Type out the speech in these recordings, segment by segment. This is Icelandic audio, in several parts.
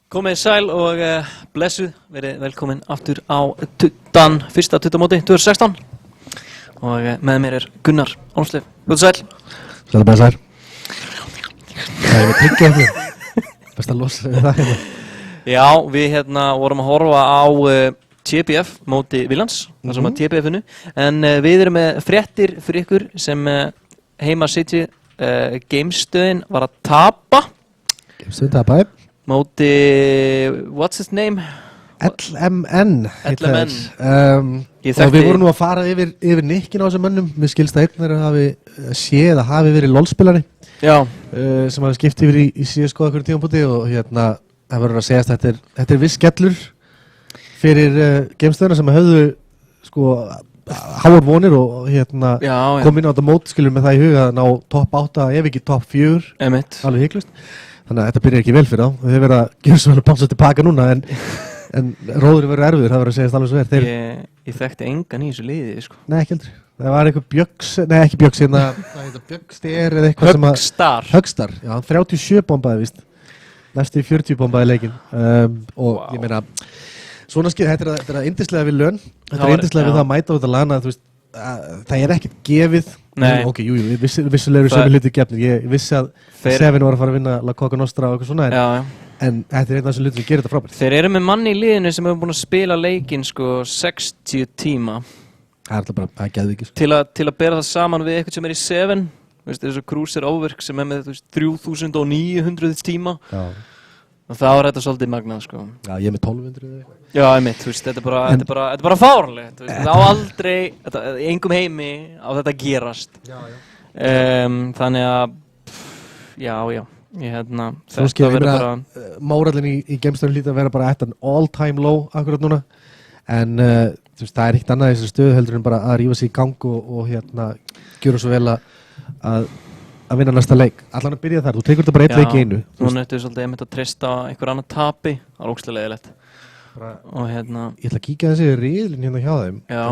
Komið sæl og blessuð, verið velkomin aftur á tuttan, fyrsta tuttamóti 2016 og með mér Gunnar Ormslev. Góð sæl. Sæl bara sær. Það við tyggja hérna. Best að losa við það hérna. Já, við vorum að horfa á TBF móti Villans, þar sem að TBF unnu, en við erum með fréttir fyrir ykkur sem heima sitji Gamestöðin var að tapa. Gamestöðin tapaði. Móti, what's his name? LMN. LMN. Og við vorum nú að fara yfir nikkin á þessum mönnum. Mér skilst að einn þeirra hafi séð að hafi verið LOL-spilari. Já. Sem hafi skipt yfir í CS:GO á einhverjum tímapunkti og það verður að segjast að þetta er viss skellur fyrir Gamestöðina sem höfðu sko háar vonir og kom inn á þetta mót skilur með það í huga að ná topp 8 ef ekki topp 4. Einmitt. Alveg hygglust. Þannig að þetta byrjar ekki vel fyrir þá og þeir verða að gera svo vel að pánsa tilbaka núna en róðurinn verður erfiður, það verður að segjast alveg svo verð. Ég þekkti engan í þessu liði, sko. Nei, ekki heldur. Það var eitthvað ekki Bjöggs, það heitir Bjöggster eða eitthvað sem að... Höggstar, já, 37 bombaði víst. Næstu 40 bombaði leikinn. Og ég meina, svona þetta er að yndislega við laun, þetta er yndislega við það að mæta á þetta lana, þú veist, það er ekkert gefið. Nei. Ok, jú, vissulega eru sömu hluti gefnir. Ég vissi að Seven var að fara að vinna La Coca Nostra og eitthvað svona, en þetta er einn af þessum hlutum sem gerir þetta frábært. Þeir eru með manni í liðinu sem hefur búin að spila leikinn sko 60 tíma. Það er alltaf bara, það geði ekki. Til að bera það saman við eitthvað sem er í Seven, þessu Cruiser Overwork sem er með 3900 tíma. Já. Og þá er þetta svolítið magnað, sko. Já, ég er með 1200 eða eitthvað. Já, einmitt, þú veist, þetta er bara fáránlegt. Það á aldrei, í engum heimi á þetta að gerast. Já. Þannig að, já, þetta verður bara... Mórallin í Gamestöðin hlýtur að vera bara at an all-time low akkurat núna. En, þú veist, það er ekkert annað í þessu stöðu heldur en bara að rífa sig í gang og gjöra svo vel að vinna næsta leik. Allan að byrja þar, þú tekur þetta bara eitt leik í einu. Já, nú nættu svolítið einmitt að treysta einhver annar tapi, það er ógeðslega leiðilegt. Og Ég ætla að kíkja þessi riðlinn hérna hjá þeim. Já.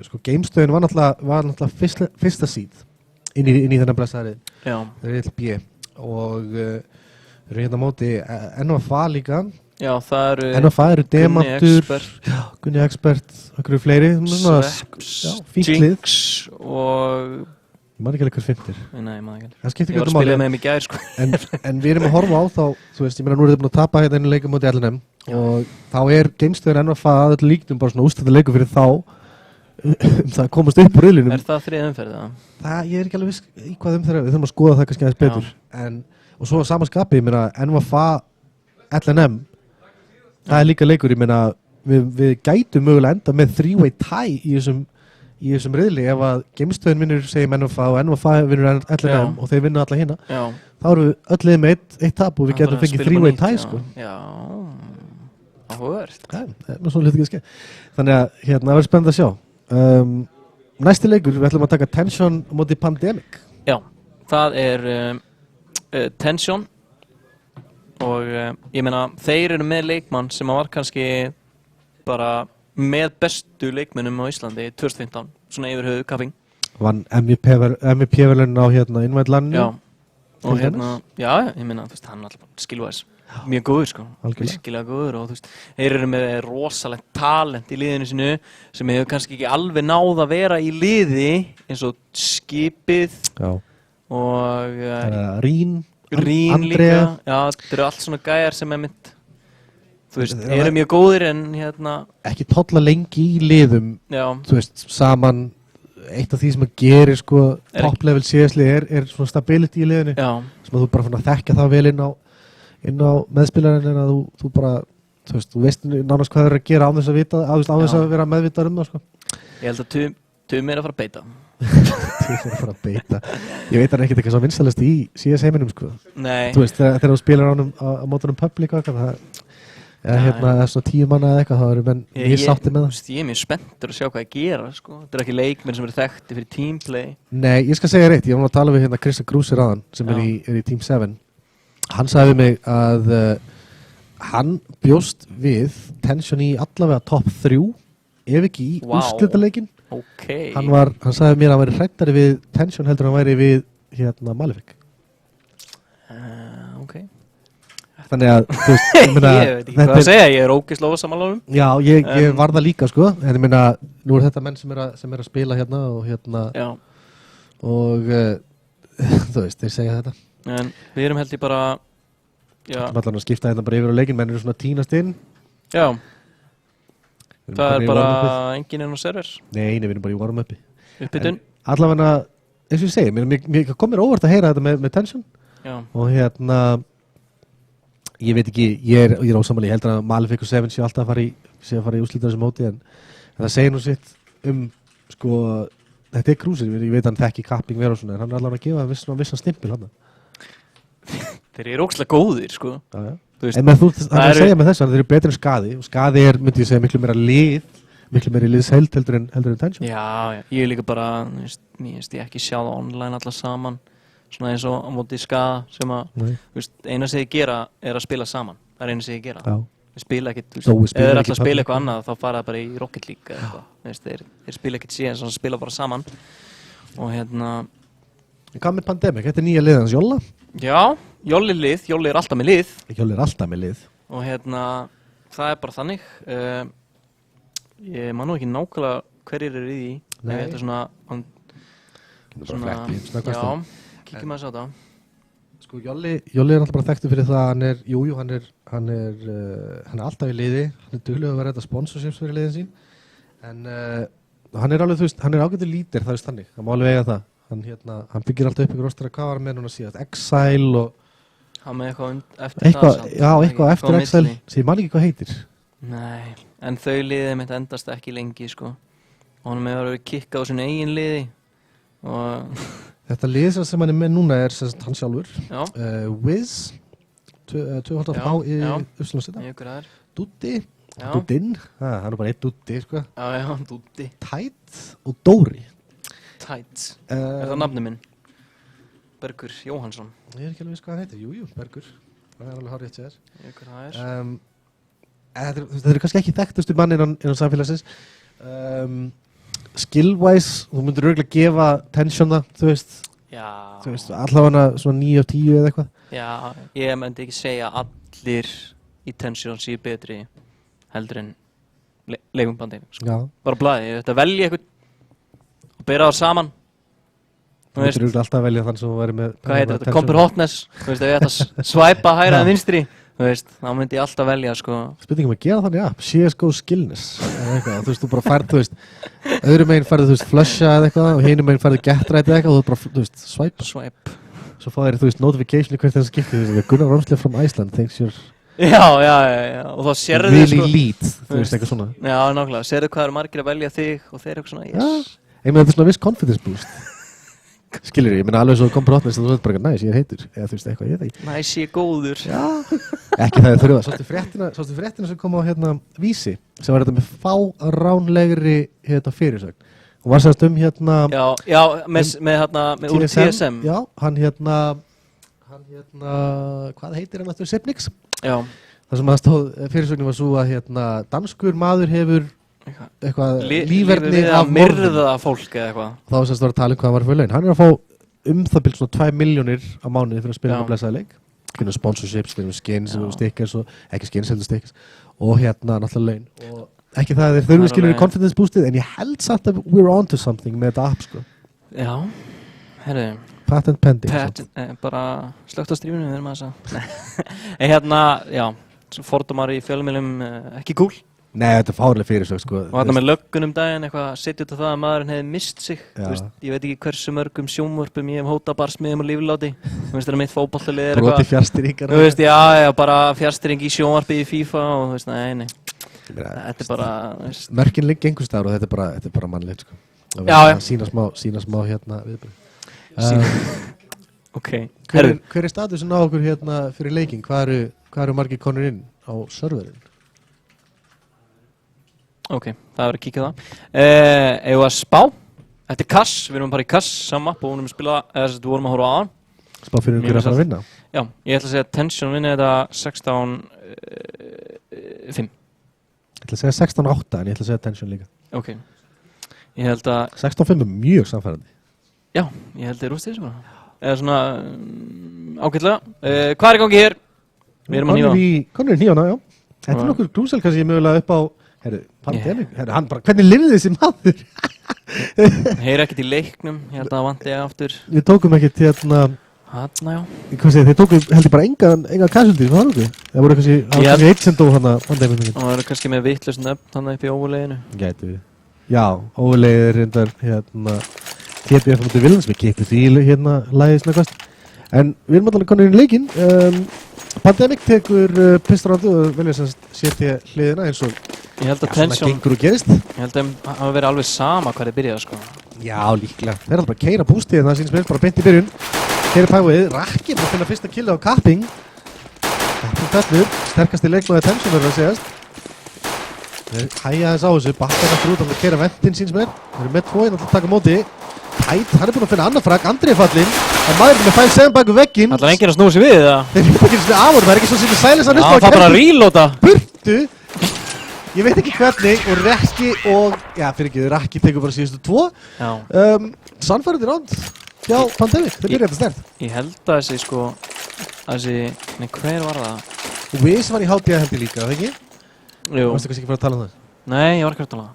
Sko, Gamestöðin var náttúrulega fyrsta seed inn í þennan blessaðrið. Já. Riðl B. Og eru hérna móti NFA líka. Já, það eru NFA eru Demantur, Gunni Expert, einhverju fleiri. Sveps, Jinx og... Ég man ekki alveg hver fimmtir. Nei, ég man ekki alveg. Það skiptir ekki máli. Ég var að spila með þeim í gær, sko. En við erum að horfa á þá, þú veist, ég meina nú er þið búin að tapa hérna einu leikum móti LNM og þá er Gamestöðin NFA að öllu líknum bara svona úrslita leikur fyrir þá það að komast upp úr riðlinum. Er það þriðja umferð, eða? Ég er ekki alveg viss í hvað umferð, við þurfum að skoða það kannski aðeins betur. Og svo sama skapi, ég meina NFA LNM, það er líka leikur, ég meina við gætum mögulega enda með three-way tie í þessum riðli ef að Gamestöðin vinnur segjum NFA og NFA vinnur LNM og þeir vinna alla hina þá eru við öll liðið með eitt tap og við getum fengið three-way tie sko. Já, áhugavert. Það er nú svona hluti ekki að skeið. Þannig að það verður spennandi að sjá. Næsti leikur, við ætlum að taka Tension móti Pandemic. Já, það er Tension og ég meina þeir eru með leikmann sem var kannski bara með bestu leikmennum á Íslandi 2015, svona yfir höfuð kapping. Vann MVP-verðlun á Invite-landinu. Já, og já, ég meina, þú veist, hann er alltaf skilvæðis. Mjög góður, sko. Virkilega góður og þú veist, þeir eru með rosalegt talent í liðinu sinu sem hefur kannski ekki alveg náð að vera í liði eins og Skipið og Rín líka. Já, þetta eru allt svona gæjar sem er mynd. Þú veist, eru mjög góðir en ekki tolla lengi í liðum, þú veist, saman eitt af því sem að gera sko top-level CS-lið er svona stability í liðinu sem að þú bara fann að þekka það vel inn á meðspilarinn en að þú bara, þú veist nánast hvað það er að gera á þess að vita, á þess að vera meðvitaður um það sko. Ég held að Tumi er að fara að beita. Tumi er að fara að beita. Ég veit hann ekkert eitthvað svo vinsælast í CS-heiminum sko. Nei. Þú veist, þegar þú spilar á mótunum public og eitthvað, það er svona 10 manna eða eitthvað, þá eru menn mjög sátti með það. Ég er mjög spenntur að sjá hvað að gera, sko. Þetta er ekki leikmenn sem eru þekkti fyrir teamplay. Nei, ég skal segja reitt. Ég var nú að tala við Krista Krúsir áðan sem er í Team 7. Hann sagði við mig að hann bjóst við Tension í allavega top 3, ef ekki í úrslitaleikin. Okay. Hann sagði mér að hann væri hræddari við Tension heldur en hann væri við Malefic. Ok. Þannig að, þú veist, ég meina Ég veit ekki hvað að segja, ég ógeðslega ósammála Já, ég var það líka, sko. En ég meina, nú þetta menn sem er að spila hérna og Já. Og þú veist, þeir segja þetta. En við erum held ég bara Allan að skipta hérna bara yfir á leikinn, menn eru svona tínast inn. Já. Það er bara enginn inn á server. Nei, við erum bara í warm-upi. Uppbytun. Allavega, eins og ég segi, mér kom mér óvart að heyra þetta með tension. Já. Og ég veit ekki, ég er ósammála, ég heldur að Malefic og Seven séu alltaf að fara í úrslitar þessu móti, en það segir nú sitt sko, þetta er Krúsir, ég veit hann þekki kapping vera og svona, en hann er allavega að gefa vissan stimpil hann. Þeir eru ógeðslega góðir, sko. Já. En það er að segja með þessu að þeir eru betri en Skaði, og Skaði er, myndi ég segja, miklu meira liðsheld heldur en tension. Já, ég er líka bara, ég ekki sjá það online alla saman, svona eins og á móti Skaða, sem að, eina sem þið gera er að spila saman, það er eina sem þið gera. Já. Þeir spila ekkert, ef þeir er alltaf að spila eitthvað annað, þá fara það bara í Rocket League eða eitthvað, þeir spila ekkert síðan, svona spila bara saman, og Hvað með Pandemic, þetta er nýja liðið hans Jolla? Já, Jolli er alltaf með lið. Jolli er alltaf með lið. Og það er bara þannig. Ég man nú ekki nákvæmlega hverjir eru í því. Nei. Þetta er svona... Já, kíkjum að sjá það. Sko, Jolli er alltaf bara þekktur fyrir það að hann er alltaf í liði. Hann er duglegur að vera þetta sponsorships fyrir liðin sín. En hann er alveg, þú veist, hann er ágættur lítir, það er þannig. Það má alveg eiga það. Hann byggir alltaf upp ykkur rostara, hvað var með núna síðast, Exile og hann með eitthvað eftir það Já, eitthvað eftir Exile sem ég man ekki hvað heitir. Nei, en þau liðið mitt endast ekki lengi, sko, og hann með að vera kikkað á sínu eigin liði og Þetta lið sem hann er með núna er hann sjálfur, Wiz 2.5 í Uppsalanseta, Dúddi Dúddinn, hann er bara einn Dúddi, sko. Já, Dúddi Tætt og Dóri Tætt, er það nafni minn? Bergur Jóhannsson. Ég er ekki alveg viss hvað hann heitir, jú, Bergur. Það er alveg hárrétt sér. Þetta eru kannski ekki þekktustu mann innan samfélagsins. Skill-wise, þú myndir örugglega gefa tension það, þú veist. Já. Þú veist, allavega svona 9 af 10 eða eitthvað. Já, ég myndi ekki segja að allir í tension séu betri heldur en leifum Pandemic. Já. Bara blaði, þetta velja eitthvað og bera það saman. Þú myndir örugglega alltaf velja þann sem væri með... Hvað heitir þetta? Compare hotness. Þú veist, ef ég ætta að svæpa hægra en vinstri, þú veist, þá myndi ég alltaf velja, sko. Spurningum að gera þannig app, CSGO skillness. Þú veist, þú bara færð, þú veist, öðrum meginn færðu, þú veist, flusha eða eitthvað og hinum meginn færðu get right eða eitthvað og þú bara, þú veist, svæpa. Swipe. Svo fá þér, þú veist, notification í hvert þess að skipti, þú veist, Gunnar Romslev from Iceland thinks you're... Já, og þá sérðu þið, sko... Really lead, þú veist, eitthvað svona. Já, nákvæmlega, sérðu hvað eru margir að velja þig og þeir eru eitthvað svona, yes. Ég meina, þetta er svona viss confidence boost. Skilur ég meina alveg svo kom brotnist og þú veit bara næs, ég er heitur eða þú veist eitthvað, ég veit ekki. Næs, ég er góður. Já, ekki það er þurfa. Sástu fréttina sem kom á Vísi sem var þetta með fáránlegri fyrirsögn. Hún var sérst Já, með úr TSM. Já, hann hvað heitir hann aftur, Sipnix? Já. Það sem að stóð fyrirsögnin var svo að danskur maður hefur eitthvað líferni af myrða fólk eða eitthvað. Þá var sérst að tala hvað hann var fyrir laun. Hann er að fá það bil svona 2 milljónir á mánuði fyrir að spila með blessaði leik. Fyrir sponsorships, fyrir skins og stickers og ekki skins heldur stickers og náttúrulega laun. Og ekki það þeir þurfi skilur í confidence boostið en ég held samt að we're on to something með þetta app, sko. Já, herru. Patent pending. Bara slögt á strífinu, við erum að þess já, fordómar í fjölmiðlum ekki cool. Nei, þetta er fárlega fyrirsögn, sko. Og þarna með löggun daginn, eitthvað setja út á það að maðurinn hefði mist sig. Veist, ég veit ekki hversu mörgum sjónvörpum ég hef hótað barsmiðum og lífláti. Þú veist, það er mitt fótboltalið er eitthvað. Broti fjárstýringar. Þú veist, já, bara fjárstýring í sjónvarpi í FIFA og þú veist, nei. Þetta er bara, veist. Mörkin ligg einhvers staðar og þetta er bara mannlegt, sko. Já. Sína smá viðbrögð. Ok. Hver er statusin á okkur fyrir leikinn? Hvað eru margir konur inn á serverinn? Ok, það verður að kíkja það. Eða að spá. Þetta er Kass, við erum bara í Kass saman og við vorum að spila, við vorum að horfa á hann. Spá fyrir að fara að vinna? Já, ég ætla að segja að Tension vinni þetta 16-5. Ég ætla að segja 16-8 en ég ætla að segja Tension líka. Ok. Ég held að... 16-5 er mjög samfærandi. Já, ég held að það er rúst þessu bara. Eða svona ágætlega. Hvað er í gangi hér? Við erum að hnífa. Konur í hnífana, já. Þetta er nokkur grúsel kannski mögulega upp á, Pandemic, hann bara, hvernig lifði þessi maður? Heyri ekkert í leiknum, hérna vanti ég aftur. Við tókum ekkert hérna, Hanna, já. Hvað segir, þeir tókum heldur bara enga casualties, var það ekki? Það voru kannski eitt sem dó hana Pandemic. Það voru kannski með vitlaust nöfn hann upp í óvuleginu. Gæti við. Já, óvulegið er reyndar hérna, TPF mútið Vilans, við kipum því hérna lagið snakast. En við erum allavega konur í leikinn. Pandemic tekur pistarándu og velja sem setja hliðina eins og ég held að Tension gengur og gerist. Ég held að það hafi verið alveg sama hvað þeir byrjaði sko. Já, líklega. Þeir er alltaf bara að keyra bústið en það sýnst mér bara beint í byrjun. Keyra pæguðið, Rakki bara að finna fyrsta killi á Kapping. Kapping fellur, sterkasti leikmaði Tension verður að segjast. Þeir hæja þess á þessu, bakka þetta út að keyra ventin sýnst mér. Þeir eru með 2 að taka móti. Tæt, hann er búinn að finna annan frag, Andri er fallinn. En maðurinn með 5-7 bak við vegginn. Ætlar enginn að snúa sig við það? Þeir eru ekki svona af honum, það er ekki svo sem er sælis að Já, það bara að reloada. Burtu! Ég veit ekki hvernig og Rekki og, Rakki tekur bara síðustu 2. Já. Sannfærandi ránd hjá Pandemic, þeir byrja þetta sterkt. Ég held að hver var það? Wiz var í HDA heldur líka, það ekki? Jú. Varstu kannski ekki fara að tala um það? Nei, ég var ekki að tala um það.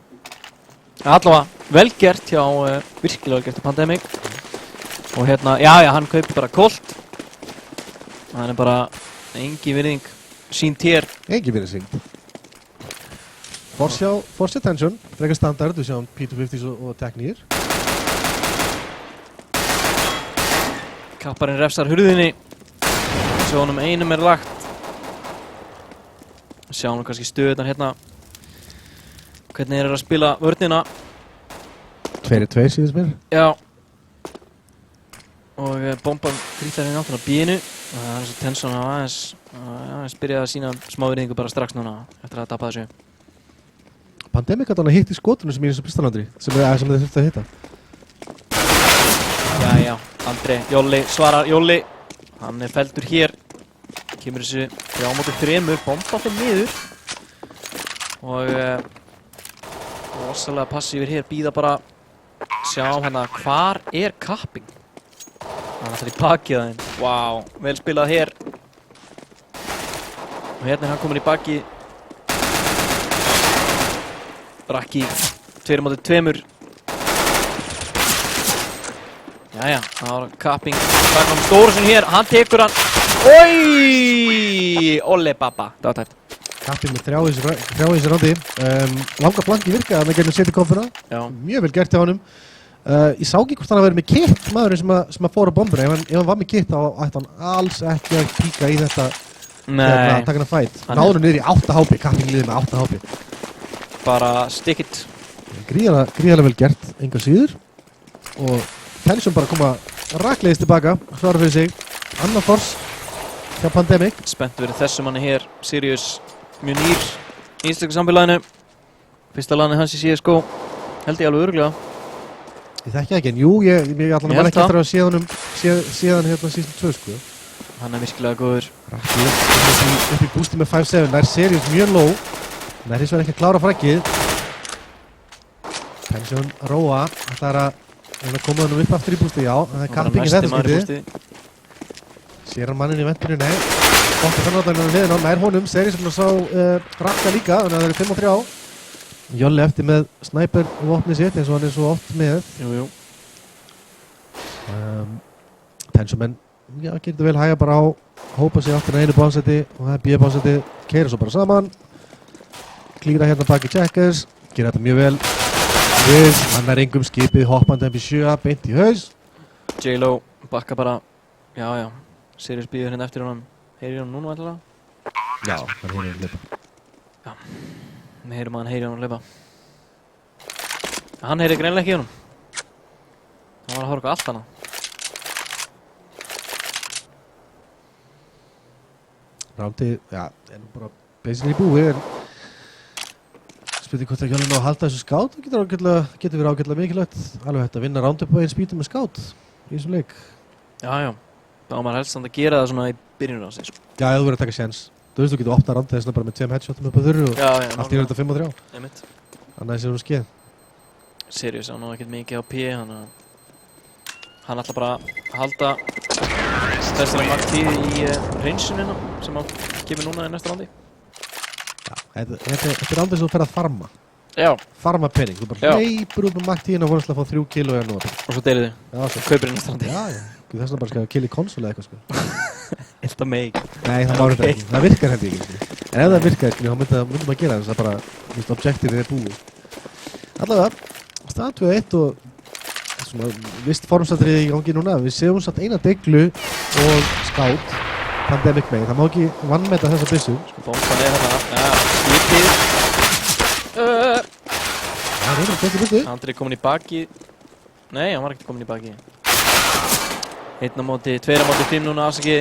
Allavega, vel gert hjá, virkilega vel gert hjá Pandemic. Og hérna, hann kaupir bara Colt. Hann er bara engin virðing sínt hér. Engin virðing sínt. Forsjá Tension, frekar standard, við sjáum P250s og tekníir. Kapparinn refsar hurðinni. Sjónum einum er lagt. Sjáum nú kannski stöðunar hérna. Hvernig þeir eru að spila vörnina. 2-2 síðast mér. Já. Og bomban grítar hérna áttan á bíinu. Það er eins og Tension að aðeins byrjaði að sína smá virðingu bara strax núna eftir að tapa þessu. Pandemic gæti hann að hitta í skotunum sem í þessu pistalandri sem þeir þurftu að hitta. Já, Andri, Jolli svarar, Jolli. Hann er felldur hér. Kemur þessu 3-3, bomba fyrir niður. Og rosalega passífir hér, býða bara sjá hérna, hvar er Kapping? Hann ætlar í bakið að þeim. Vá, vel spilað hér. Og hérna er hann komin í bakið. Rakki 2-2. Jæja, það var Kapping. Það kom Stórsson hér, hann tekur hann. Oi! Olle pappa, það var tæft. Kapping með 3 í þessu rándi. Langa flanki virkaði að hann gæti setja kompuna. Mjög vel gert hjá honum. Ég sá ekki hvort hann að vera með kitt, maðurinn sem að fóra bombuna. Ef hann var með kitt þá ætti hann alls ekki að kíka í þetta taka hann að fæt. Náður hann niður í 8 HP, Kapping liðið með 8 HP. Bara stick it. Gríðarlega vel gert, engar síður. Og Tension bara koma rakleiðis tilbaka, klára fyrir sig. Annar Force hjá Pandemic. Spennt verið þessum manni hér, Sirius mjög nýr í íslensku samfélaginu. Fyrsta lani hans í CSGO, held ég alveg örugglega. Ég þekki ekki, en jú, ég allan að mann ekki eftir að séðan hérna season 2, sko. Hann er virkilega góður. Rakki upp í bústi með 5-7, nær Sirius mjög low. Nær hins vegar ekki að klára fraggið. Tension róa, þetta er að koma hann upp aftur í bústi, já. Það er Kapping í þetta skiptið. Sér hann mannin í ventinu, nei. Bóttu fannáttarinn á liðin á, nær honum. Sirius sem sá Rakka líka, þannig að það eru 5-3. Jolli eftir með sniper vopnið sitt eins og hann er svo oft með. Jú. Tension menn, getur vel hæga bara á, hópa sig aftur einu bánsæti og það er B-bánsæti, keyra svo bara saman. Klíra hérna baki checkers, gera þetta mjög vel. Hann er engum skipið, hoppandi MP7, beint í haus. J-Lo bakka bara, já. Sirius býður hérna eftir honum. Heyrir hann núna alltaf? Já, hann heyrir hann leipa. Já, við heyrum að hann heyrir hann leipa. Hann heyrir greinlega ekki honum. Hann var að horfa allt hana. Rándið, er nú bara basically búið, en spurning hvort Jolli ná að halda þessu skát, það getur verið ágætlega mikilvægt. Alveg hægt að vinna rándið på einn spítum með skát í þessum leik. Já. Þá var maður helst samt að gera það svona í byrjunum á sig, sko. Já, þú verður að taka séns. Þú veist, þú getur opnað rándið þessna bara með 2 headshotum upp á þurru og allt í verður þetta 5-3. Einmitt. Þannig að það sé skeið. Sirius á nú ekkert mikið á P, þannig að Hann ætla bara að halda þessari marktíð í reynsunina sem hann kemur núna í næsta rándi. Já, þetta rándi sem þú fer að farma. Já. Farma penning, þú bara hleypur út með marktíðin og vonast að fá 3 kíló eða nú. Og svo deilið þið. Já, svo kaupir í næsta rándi. Já. Þess vegna bara skal kill í konsól eða eitthvað sko. Þetta meik. Nei, það má þetta ekki. Það virkar henni ekki. En ef það virkar ekki, þá myndum að gera þess að bara, objektivið búið. Allavega, staðan 2-1 og svona vist formsatriði í gangi núna. Við séum satt eina deglu og skátt. Pandemic megin. Það má ekki vannmeta þessa byssu. Sko, bomban þarna. Skipið. Það er ekki byssu. Andri komin í baki. Nei, hann var ekkert komin í baki. 1 á móti, 2 á móti 5 núna afsaki.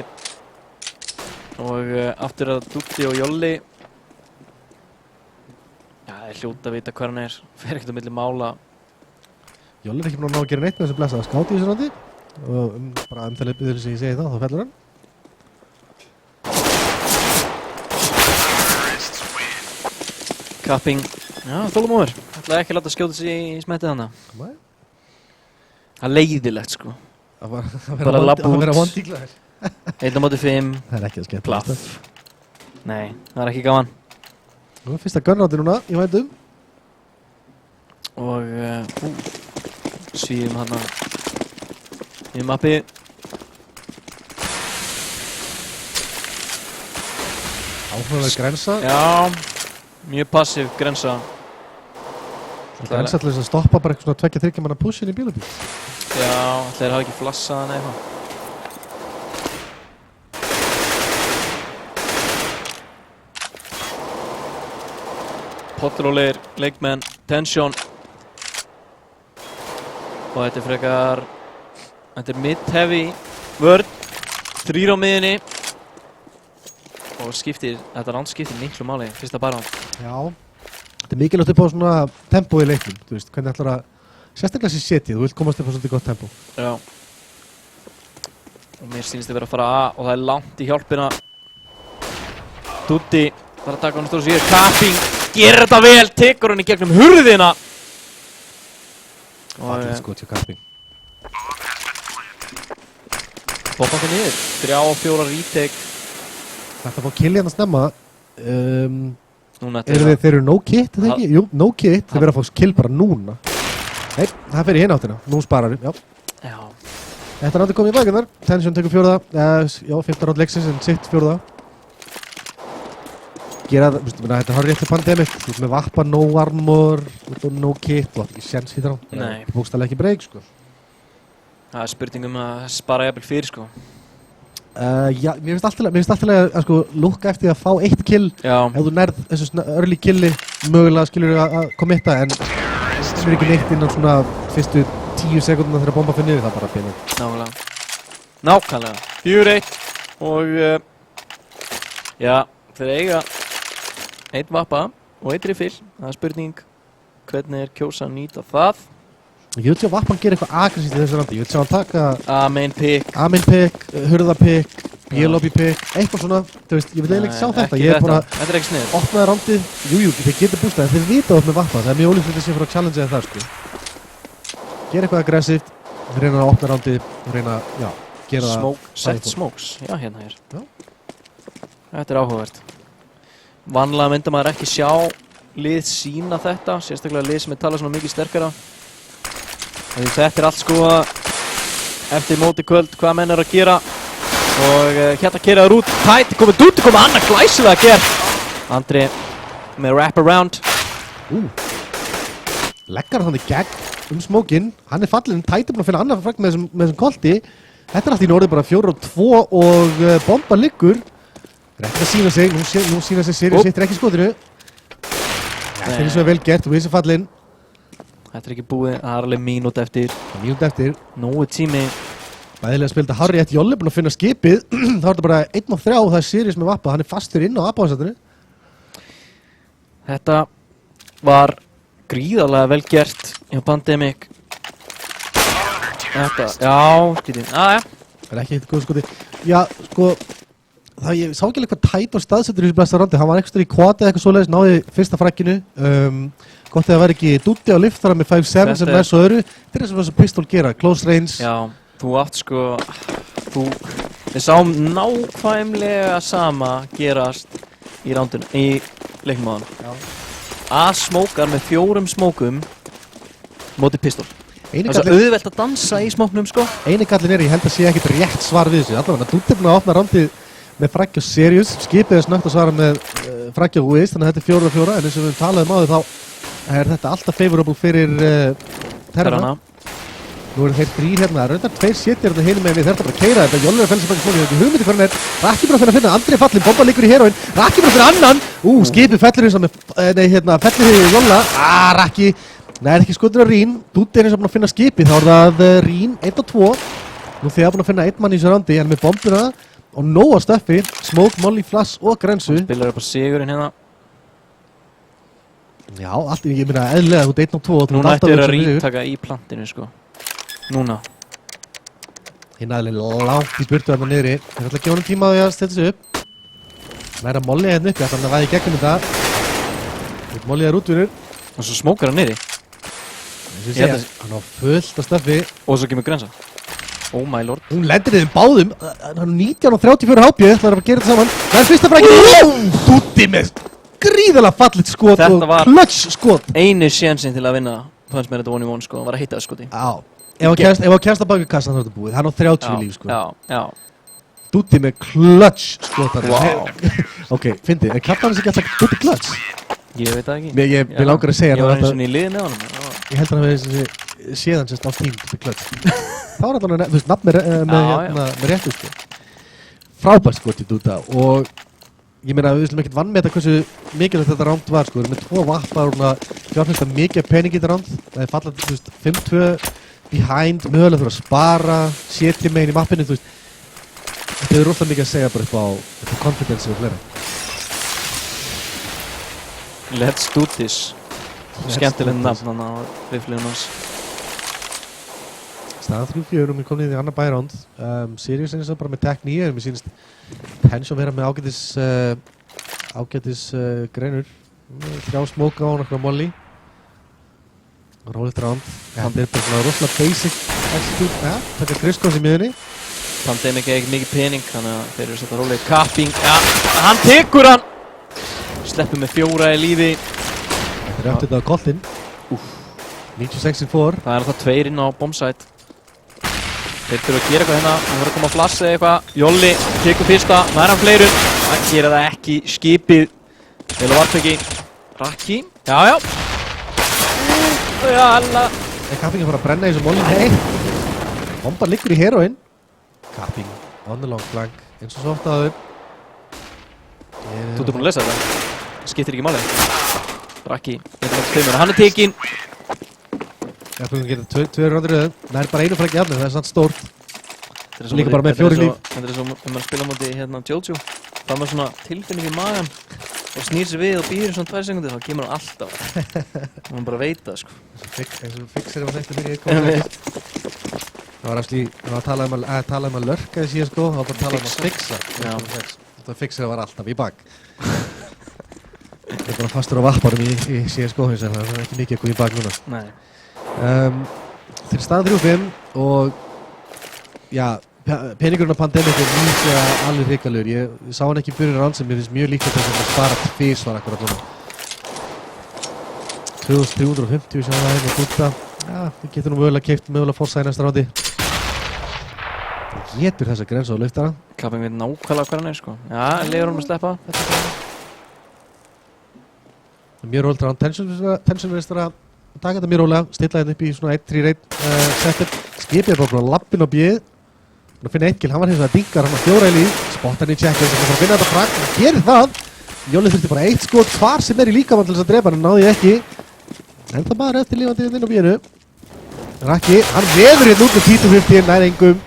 Og aftur að Dútti og Jolli. Já, það er hljóta að vita hver hann er. Fer ekkert á milli mála. Jolli er ekki búinn að ná að gera neitt með þessu blessaða skáti í þessu randi. Og bara það byggður sem ég segi þá fellur hann. Kapping. Já, þólumóður. Ætlaði ekki að láta skjóta sig í smettið hana. Nei. Það er leiðilegt sko. Að vera vondíklaður. 1 á móti 5. Það er ekki að skemmt. Plaff. Nei, það er ekki gaman. Nú er fyrsta gunrándi núna í vændum. Og svíðum hana í mappi. Áhugaverð grensa. Já, mjög passiv grensa. Grensa til þess að stoppa bara eitthvað svona 2-3 manna pushin í bílabíl. Já, þeir hafa ekki flassað hann eitthvað. Potrólir, leikmenn, tension. Og þetta er frekar, þetta er mid-heavy vörn, 3 á miðinni. Og þetta round skiptir miklu máli, fyrsta baránd. Já, þetta er mikilvægt upp á svona tempo í leiknum, þú veist, hvernig ætlar að sérstaklega sér setið, þú vilt komast upp á svolítið gott tempo. Já. Og mér sýnist þið vera að fara að og það er langt í hjálpina. Dútti þarf að taka hann stóru síður. Kapping gerir þetta vel, tekur hann í gegnum hurðina. Fallið skot hjá Kapping. Boppa hann niður. 3-4 retake. Þetta fá kill hérna snemma. Þeir eru no kit, eða ekki? Jú, no kit. Þeir verða að fá kill bara núna. Nei, það fer í hinn áttina. Nú sparar við, já. Þetta er náttúrulega komið í bakinnar. Tension tekur 4. Já, 15 ránd leiksins en sitt 4. Þetta har rétt til Pandemic. Þú veist með vappa, no armor, no kit. Þú átt ekki séns í það. Nei. Bókstaflega ekki break, sko. Það er spurning að spara jafnvel fyrir, sko. Já, mér finnst alltaf að sko lúkka eftir að fá 1 kill. Já. Ef þú nærð þessu early killi, mögulega skilur að committa, en það er ekki neitt innan svona fyrstu 10 sekundina þegar bomba fyrir niður, það bara byrja. Nákvæmlega. 4-1 og já, þeir eiga 1 vappa og 1 refill. Það er spurning hvernig er kjósa að nýta það. Ég vil sjá Vappan gera eitthvað aggressíft í þessu randi. Ég vil sjá hann taka Amen pick, hurðapick, B-lobby pick, eitthvað svona. Þú veist, ég vil eiginlega ekki sjá þetta. Ég er bara þetta er ekki snið. Opnaði randið, jú, þeir geta bústað, en þeir vita upp með Vappan. Það er mjög ólíklegt að sé fyrir að challengea það, sko. Gera eitthvað aggressíft, reyna að opna randið, reyna, já, gera það. Set smokes, já, hérna hér. Þetta er áhugavert. Vanlega myndi maður ekki sjá lið sína þetta, sérstaklega lið sem er talað svona mikið sterkara. Þetta er allt skoða eftir móti kvöld hvað menn er að gera og hérna keyraður út tætt, komið út, komið annað glæsilega gert. Andri með wraparound. Leggar hann í gegn smókinn, hann er fallinn, tætt er búinn að finna annað fragg með þessum kolti. Þetta er allt í norðið bara 4-2 og bomba liggur. Rétt að sína sig, nú sína sig Sirius hittir ekki skotinu. Þetta er eins og vel gert, og þessi fallinn. Þetta er ekki búið, það er alveg mínúti eftir. Mínúti eftir. Nógu tími. Bæðilega spilta Harry eftir Jolli búinn að finna skipið. Þá er þetta bara 1-3 og það er Sirius með vappa. Hann er fastur inn á vappahansatinu. Þetta var gríðarlega vel gert hjá Pandemic. Þetta, já, skýtið. Aðja. Það er ekki eitt góð skoti. Já, sko, ég sá ekki eitthvað tæt og staðsettur í þessu blæsta randi. Hann var ekstra í kvota eða eitthvað svoleiðis, náði fyrsta frakkinu. Gott að það væri ekki Dútti á lift þar með 5-7 sem er svo öðru. Þetta er þess að pistol gera, close range. Já, Þú átt sko, við sáum nákvæmlega sama gerast í rándun, í leiknum áðan. A-smókar með 4 smókum móti pistol. Það er svo auðvelt að dansa í smóknum sko. Eini gallin ég held að sé ekkert rétt svar við þessu. Allavega, Dúddi er búinn að opna rándið með Fraggi og Sirius. Skipið er snögt að svara með Fraggi og Wiz, þannig að þetta er 4-4. En eins og við talaðum áður þá er þetta alltaf favorable fyrir Terrana. Nú eru þeir 3 hérna, reyndar 2 setjir hérna hinum með við, þeir bara að keyra þetta. Jolli er að fellsa baki smókið, þetta er hugmyndi hvað hann er. Rakki bara að finna, Andri fallin, bomba liggur í heroin. Rakki bara fyrir annan. Skipið fellur eins og með, fellur í Jolla. Rakki. Nei, ekki skotur á Rín. Dúddi er eins og búinn að finna skipið, þá er það Rín 1 og 2. Nú þegar búinn að finna 1 mann í þessu rándi, en með bombuna og nóg af stöffi, Smoke, Molly, Flass og Grensu. Spilar upp á sigurinn hérna. Já, allt, ég meina eðlilega, þú ert 1 og 2. Núna ættu að rítaka í plantinu sko. Núna. Hérna aðeins langt í burtu þarna niðri. Þeir ætla að gefa honum tíma á því að stilla sig upp. Næra Molly hérna uppi, þannig að væði í gegnum þetta. Molly er útvinnur. Og svo smókar hann niðri. Hann á fullt af stöffi. Og svo kemur Grensa. Oh my lord. Hún lendir þeim báðum. Hann er 19 og 34 HP. Það er að gera þetta saman. Það er fyrsta frækið. Dúddi með gríðalega fallit skot og klöts skot. Einu sénsinn til að vinna Punch með þetta 1v1 sko. Var að hitta það skoti. Já. Ef hann kemst að baka kassan þá er þetta búið. Hann á 30 líf sko. Já. Dúddi með klöts skot. Wow. Ok, fyndi. En kappan þess ekki að taka Dúddi klöts? Ég veit það ekki. Ég langar að segja ég var eins og í liði með honum. Ég held að hann hefði séðan sérst á tím til klöts. Það var alltaf, þú veist, nafn með réttu sko. Frábært sko til Dúdda og ég meina við slum ekkert vannmeta hversu mikilvægt þetta ránd var sko. Við erum með 2 vappar og fjárfesta mikið pening í þetta ránd. Það er fallað, þú veist, 5-2 behind, mögulega þurfa að spara, setja meginn í mappinu, þú veist. Þetta er rosalega mikið að segja bara upp á confidence og fleira. Let's do this. Skemmtileg nafn á rifflunum hans. Staðan 3-4, við komum inn í annar bæránd. Sirius eins og bara með tech 9, mér sýnist Tension vera með ágætis greinur. 3 smóka á nokkra Molly. Rólegt ránd. Þetta er bara svona rosalega basic execute. Ja, þetta er Kriskos í miðunni. Pandem ekki mikið pening, þannig að þeir eru að setja rólega capping. Ja, hann tekur hann! Sleppur með 4 í lífi. Þetta er eftir þetta á kollin. 96-4. Það er alltaf 2 inn á bombsite. Þeir þurfa að gera eitthvað hérna. Það voru að koma að flassa eða eitthvað. Jolli tekur fyrsta. Nær hann fleirun. Það gera það ekki. Skipið. Vel á vartöki. Rakki. Já. Alla. Er Capping að fara að brenna í þessu Molly? Nei. Bomba liggur í heroin. Capping on the long flank. Eins og svo oft aður. Þú ert búinn að lesa þetta? Skiptir ekki máli. Rakki. Hann er tekinn. Capping getur 2 rándir röðum. Það er bara einu frækki afnir. Það er samt stórt. Líka bara með 4 líf. Þetta er svo maður spila á móti hérna Jojo. Það er svona tilfinning í magan. Og snýr sér við og býður svona 2 sekundir, þá kemur hann alltaf. Og hann bara veit það, sko. Eins og Fixer var þetta fyrir 1,6. Það var afsli, það var að tala um að lurka í CSGO, það var bara að tala um að fixa 1,6. Þetta Fixer var alltaf í bak. Ég er bara fastur á vapparum í CSGO hins vegar, það er ekki mikið að koma í bak núna. Nei. Þeir staðan 3-5 og já, peningurinn á Pandemic er líka alveg hrikalegur. Ég sá hann ekki fyrir rann sem mér finnst mjög líklegt að spara tvisvar akkurat núna. 2350 sem það hérna Dúdda. Já, við getum nú mögulega keypt mögulega Forza í næsta rándi. Það getur þessa grensa á laufdara. Capping veit nákvæmlega hvað hann er, sko. Já, leiður hann að sleppa. Mjög rólega ránd. Tension er að taka þetta mjög rólega. Stilla hérna upp í svona 1-3-1 setup. Skipið er bara frá lappin á bíð. Hann finna 1 kill, hann var hins vegar dingar, hann var 4 í líf. Spottar hann í check, hann fór að finna þetta frag. Hann gerir það. Jolli þurfti bara 1 skot hvar sem er í líkamann til þess að drepa hann náði ekki. En það bara eftir lífandi inn á bíðinu. Rakki, hann veður hérna út með 10-50, nær engum.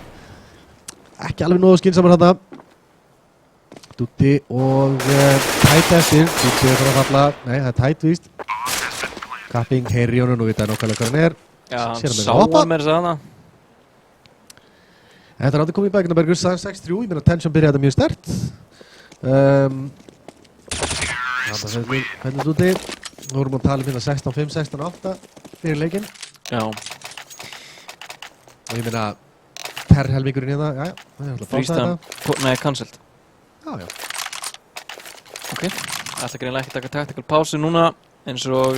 Ekki alveg nógu skynsamur þarna. Dúddi og tætt eftir. Dúddi er að falla. Nei, það er tætt víst. Capping heyri honum og vita nákvæmlega hvað hann er. Já, hann sá hann mér þarna. Þetta er átti komið í bækina Bergur, 6-3, ég meina Tension byrjaði þetta mjög sterkt. Hvernig Dúddi? Nú erum við að tala um hérna 16-5, 16-8 fyrir leikinn. Já. Og ég meina, helmingurinn hérna, já, það er alltaf pása þetta. Nei, cancelled. Já. Ok, ætla greinlega ekki taka tactical pásu núna, eins og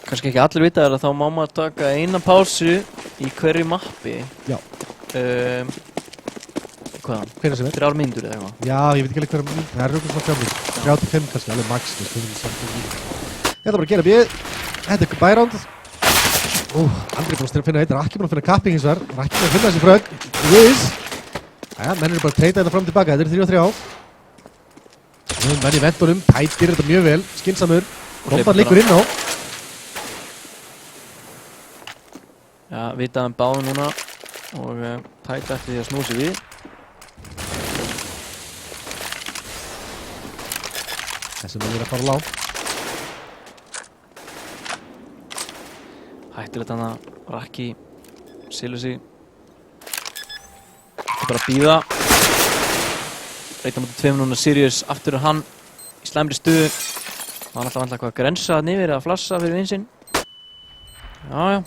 kannski ekki allir vita að þá má maður taka eina pásu í hverju mappi. Já. Hvaðan? Hvenær sem er? 3 mínútur eða eitthvað. Já, ég veit ekki alveg hverja mínútur, það er röggur svona 3 mínútur. 35 kannski, alveg max, Ég ætla bara að gera bíð. Þetta er bæránd. Andri er búinn að finna eitt, Rakki búinn að finna kapping hins vegar. Rakki búinn að finna þessi frögg. Wiz. Jæja, menn eru bara að treyta þetta fram og tilbaka, þetta er 3 og 3. Menn í vendunum, tætir þetta mjög vel, skynsamur. Rombar liggur inn á. Já, vitaðan báðu núna og tæta eftir því að snúa sig við. Þessi menn er að fara lág. Hættir þetta hann að Rakki silur sig. Þetta er bara að bíða. Reyta mútið 2 núna Sirius aftur en hann í slæmri stuðu. Það var alltaf eitthvað að grensa þarna yfir eða flassa fyrir vinsinn. Já.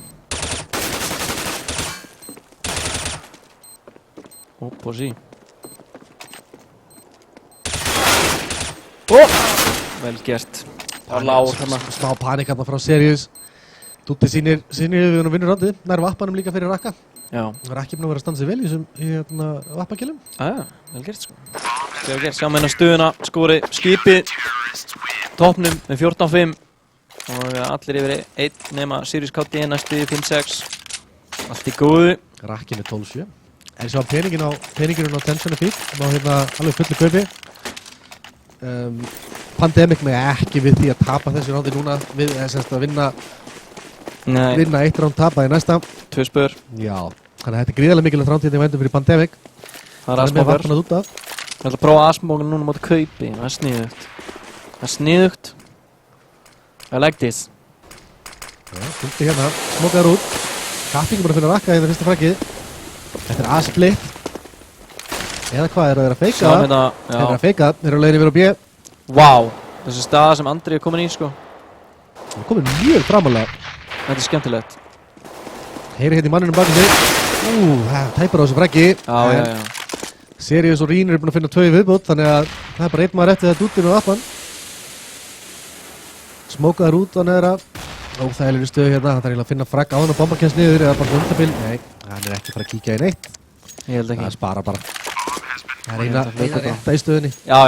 Upp og sí. Vel gert. Það var lág þarna. Smá panik hérna frá Sirius. Dútti sýnir við hann og vinnur randið. Nær vappanum líka fyrir Rakka. Já. Það var ekki búinn að vera að standa sig vel í þessum vappakilum. Já, vel gert sko. Vel gert, sjá með hennar stuðuna, skori skipið, toppnum með 14-5 og allir yfir 1 nema Sirius KD næstu 5-6. Allt í góðu. Rakki með 12-7. En svo peningin á tension er fín. Má hérna alveg fullu kaupi. Pandemic með ekki við því að tapa þessu rándi núna. Við að vinna 1 ránd tapa í næsta. 2 spör. Já, þannig að þetta er gríðarlega mikilvægt rándið þegar við endum fyrir Pandemic. Það er aðsmókar. Ég ætla að prófa aðsmókar núna móti kaupi. Það er sniðugt. Það er sniðugt. I like this. Já, fylgdi hérna. Smókaður út. Kapping bara að finna Rakka í það fyrsta frækið. Þetta er A-split. Eða hvað, eru þeir að feika það? Þeir eru að feika það. Þeir eru að leiðin yfir á B. Vá. Þessi staða sem Andri er komin í sko. Það er komin mjög framalega. Þetta er skemmtilegt. Heyri hérna í manninu baki sig. Það tæpar á þessu fræki. Já. Sirius og Rínur er búin að finna 2 í viðbót, þannig að það er bara 1 maður eftir það dúttinu og appan. Smókaður út á neðra. Óþægilegri stöðu hérna, hann þarf eiginlega að finna fragg á hann og bomba kemst niður eða bara hundabil. Nei, hann er ekki fara að kíkja í neitt. Ég held ekki. Það spara bara. Það er eina rétta í stöðunni. Já.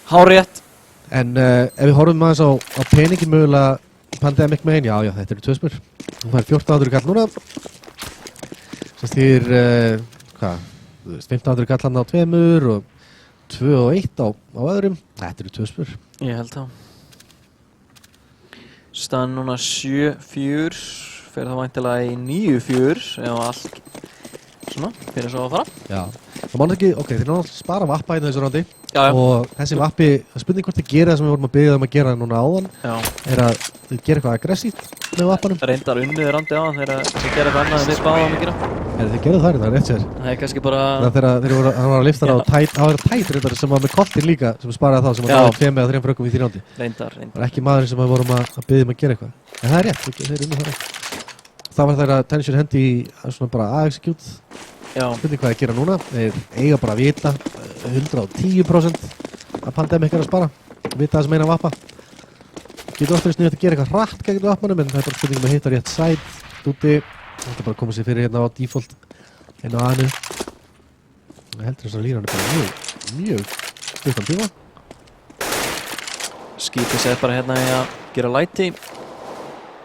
Hárrétt. En ef við horfum aðeins á peningin mögulega Pandemic megin, já, þetta eru 2 spör. Hún fær 1400 kall núna. Svo stýr, 1500 kall hann á 2 og 2 og 1 á öðrum. Þetta eru 2 spör. Ég held það. Staðan núna 7-4, fer það væntilega í 9-4 ef allt svona, fyrir svo að fara. Já, það mánu ekki, ok, þeir náttúrulega spara vappa í þessu rándi. Já. Og þessi vappi, það spurning hvort þið gera það sem við vorum að byggja að gera núna áðan. Já. Er að þið gera eitthvað aggressíft með vappanum. Reyndar unnið rándi áðan þegar þið gera eitthvað annað en við báðum að gera. Þið gerðu það er rétt sér. Það er kannski bara... Þegar hann var að lifta það á tæt, það var tæt reyndar sem var með koltin líka, sem sparaði þá, sem var náði 2 eða 3 frökkum í því rándi. Reyndar. Það var ekki maðurinn sem við vorum að byggja að gera eitthvað. En það er rétt, þeir unnið það. Það var þeirra tension hendi í svona bara A-execute. Já. Spurning hvað að gera núna. Þeir eiga bara að vita 110% að Pandemic er að spara. Vita það sem eina vappa. Getur ofta sniðið að gera eitthvað hratt gegn vappanum, en það er bara spurning að hitta rétt side. Dúti. Þetta er bara að koma sér fyrir hérna á default. Einu á aðinu. Það heldur þess að línan er bara mjög stuttan tíma. Skipið sér bara hérna í að gera læti.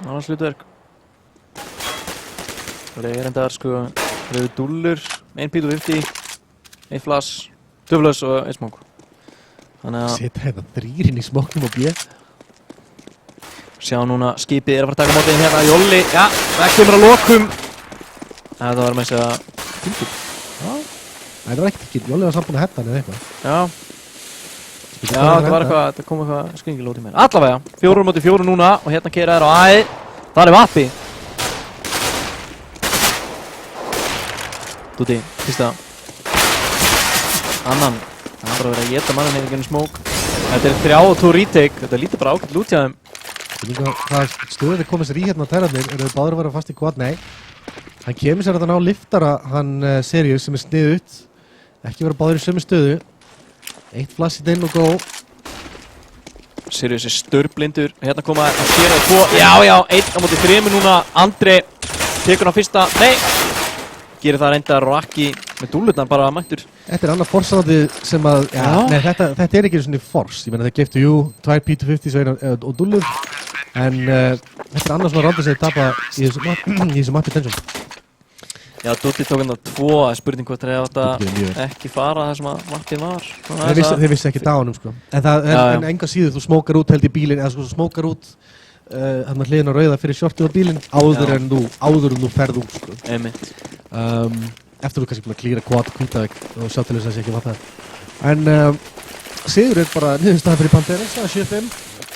Annars hlutverk. Það er reyndar sko rauðu dúllur, 1 P250, 1 flash, 2 flash og 1 smók. Þannig að... Seta hérna 3 inn í smóknum og B. Sjá núna, skipið er að fara að taka mótið hérna, Jolli, já, það kemur að lokum. Þetta var með þess að... Fylgur. Já, það var ekkert ekki, Jolli var samt búinn að hetta hann eða eitthvað. Já. Já, þetta var eitthvað, þetta kom eitthvað skringilóti með. Allavega, 4 mótið 4 núna og hérna keyra þær á æ. Það er vappi. Dúti, fyrsta. Annan. Það er bara verið að geta mannin hefði genið smók. Þetta er 3 og 2 retake. Þetta lítið bara ágætt lút hjá þeim. Hvað stöðið komið sér í hérna á tærarnir? Eru þau báður að vera fast í quad? Nei. Hann kemur sér að hann á liftara, hann Sirius sem sniðut. Ekki vera báðir í sömu stöðu. Eitt flash inn og go. Sirius störblindur. Hérna koma að sér að 2. Já, 1 á móti 3 núna. Andri tekur hann fyrsta. Nei! Gerir það reyndar Rocky með dúllutan bara mættur. Þetta annar forsaði sem að, nei þetta ekki svona fors. Ég meina þeir geftu 2 P250 og dúllur. En þetta annar svona rándið sem þeir tapa í þessu mappi Tension. Já, Dúlli tók hérna 2, spurning hvort þeir átt ekki fara það sem að mappið var. Þeir vissi ekki dánum sko. En enga síður þú smókar út held í bílinn, eða sko smókar út hann hliðin á rauða fyrir shortið á bílinn áður en þú ferð út sko. Einmitt. Eftir þú kannski búin að klíra Kútavik og sjá til þess að það sé ekki vatnar. En sigur bara niðurstaðan fyrir Panteras, það 7-5.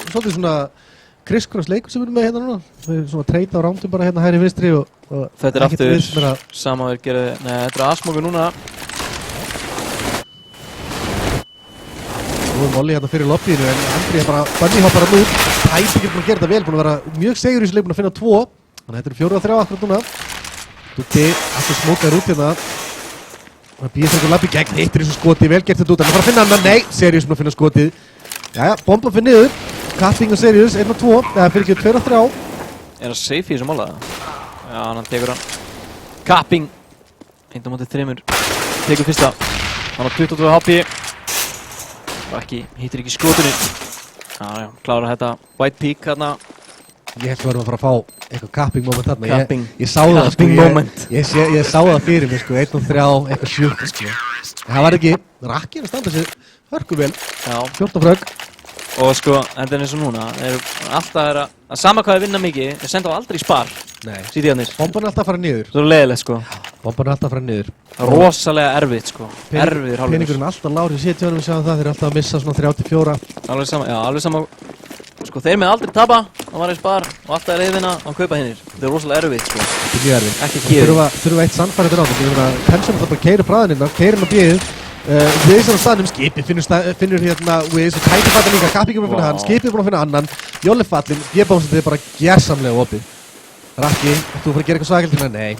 Svolítið svona criss-cross leikur sem við erum með hérna núna. Við erum svona treyta á rándum bara hérna hægri vinstri og þetta aftur sama við gerði, nei þetta Asmoku núna. Nú Molly hérna fyrir lobbyinu en Andri bara bunnyhoppar hann út. Tæpi getur búin að gera þetta vel, búin að vera mjög segur í þessu leik, búin að finna 2. Þannig að þetta eru 4-3 akkurat núna. Dúti aftur smókar út hérna. Það býðir fyrir labbi gegn, hittir þessu skoti, vel gert þetta út. Hann er bara að finna annan, nei, Sirius búin að finna skotið. Jæja, bomba fyrir niður. Kapping og Sirius, 1-2, eða fyrir ekki 2-3. Er það safe í þessu mála? Já, hann tekur hann. Kapping. 1 á móti 3. Tekur fyrsta. Hann á 22 HP. Rocky hittir ekki skotinu. Já, klárar þetta. White Peak hérna. Ég held að við verðum að fara að fá eitthvað capping moment þarna. Capping. Ég sá það sko. Moment. Ég sá það fyrir mig sko, 1-3, eitthvað sjúkt sko. En það var ekki, Rocky er að standa sér hörku vel. Já. 14 frögg. Og sko, þetta er eins og núna, þeir eru alltaf að sama hvað þeir vinna mikið, þeir senda á aldrei í spar. Nei. Síðanir. Bomban er alltaf að fara niður. Það er leiðilegt sko. Bomban er alltaf að fara niður. Rosalega erfitt sko. Erfiðir hálfleikur. Peningurinn alltaf lágur í 70 við sjáum það, þeir eru alltaf að missa svona 34. Alveg sama, já, alveg sama. Sko, þeir með aldrei tapa, það var í spar og alltaf er leiðvinna á að kaupa hinnir. Þetta er rosalega erfitt sko. Þetta er mjög erfitt. Ekki gefið. Þurfa eitt sannfærið ráð, þannig að Tension það bara keyrir frá þennina, keyrir hann á bíðið. Wiz er á staðnum, skipið finnur hérna Wiz og Tæti fattar líka, Kapping er búin að finna hann, skipið er búin að finna annan, Jolli fallinn, G-bónsandi er bara gersamlega opið. Raki, þú fyrir að gera eitthvað svakildina? Nei.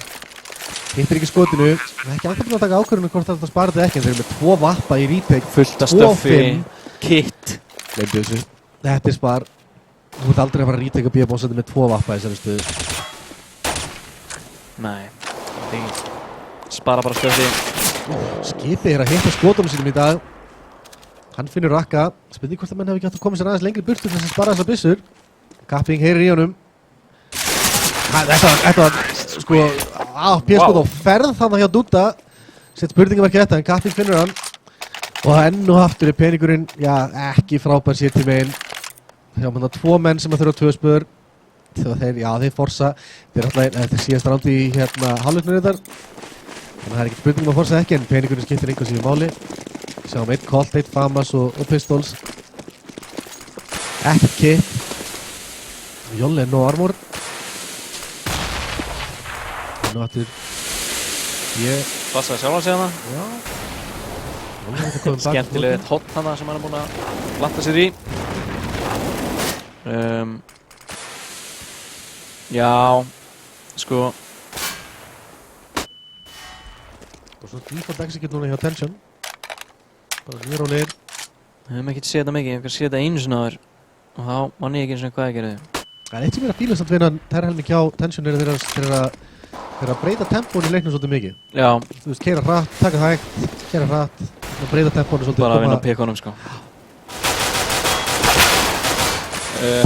Hittir ekki skotinu, það er ekki alltaf búin að taka ákvörðunum hvort það spara þetta ekki, en þeir eru með 2 vappa í retake, fullt af stöffi, kit. Gleymdu þessu, þetta er spar, þú ert aldrei að fara að retake að G-bónsandi með 2 vappa í þessari stöðu. Nei, spara bara stöffi. Skipið er að hitta skotunum sínum í dag. Hann finnur Raka. Spurning hvort að menn hefði ekki átt að koma sér aðeins lengri burtu þess að spara þessar byssur. Kapping heyrir í honum. Þetta var sko P-skot á ferð þannig hjá Dúta. Sett spurningamarki þetta en Kapping finnur hann. Og enn og aftur er peningurinn, já, ekki frábær sér til megin. Hjá manna 2 menn sem að þurfa 2 spör. Þeir forsa. Þetta er síðast rándi í hérna hálfleiknir þetta. Þannig að það er ekkert spurningum að forsa ekki en peningurinn skiptir einhvern síðan máli. Sjáum 1 Colt, 1 Famas og Pistols. Ekkert kit. Jolli no armor. Nú aftur. Passaði sjálf að segja hana. Já. Skemmtilegt hot hana sem hann er búinn að planta sér í. Já, sko. Og svo default execute núna hjá Tension. Bara nýjar og leir. Við höfum ekkert séð þetta mikið, ég hef kannski séð þetta einu sinna áður. Og þá mann ég ekki eins og hvað ég gerði. Það er eitt sem er að fíla samt við þær helming hjá Tension er að þeir að breyta tempónu í leiknum svolítið mikið. Já. Þú veist, keyra hratt, taka hægt, keyra hratt, og breyta tempónu svolítið. Bara að vinna píkonum sko.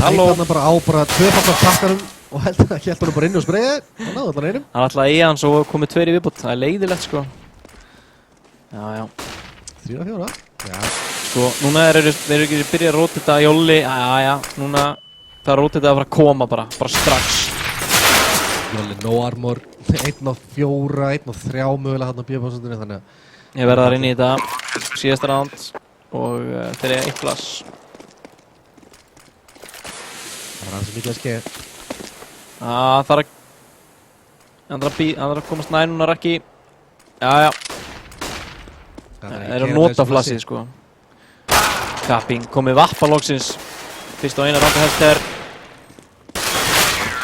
Halló. Hægt hann bara á bara 2-faldar takkanum og held hann bara inni og spreyði. Það náðu allan einum. Hann ætlaði í hann svo komið 2 í viðbútt. Það er leiðilegt sko. Já. 3-4. Já. Sko, núna þeir eru ekki að byrja að rótita Jolli. Já. Núna það er rótita að fara að koma bara strax. Jolli no armor. 1-4, 1-3 mögulega hann á B-básundinni þannig að ég verða þar inn í þetta síðasta round og þeir eru 1 flass. Það var hans mikið að skeið. Það er að komast nær núna Raki. Já. Þeir eru að nota flassið sko. Kapping komið vappa loksins. Fyrst á eina roundu helst er.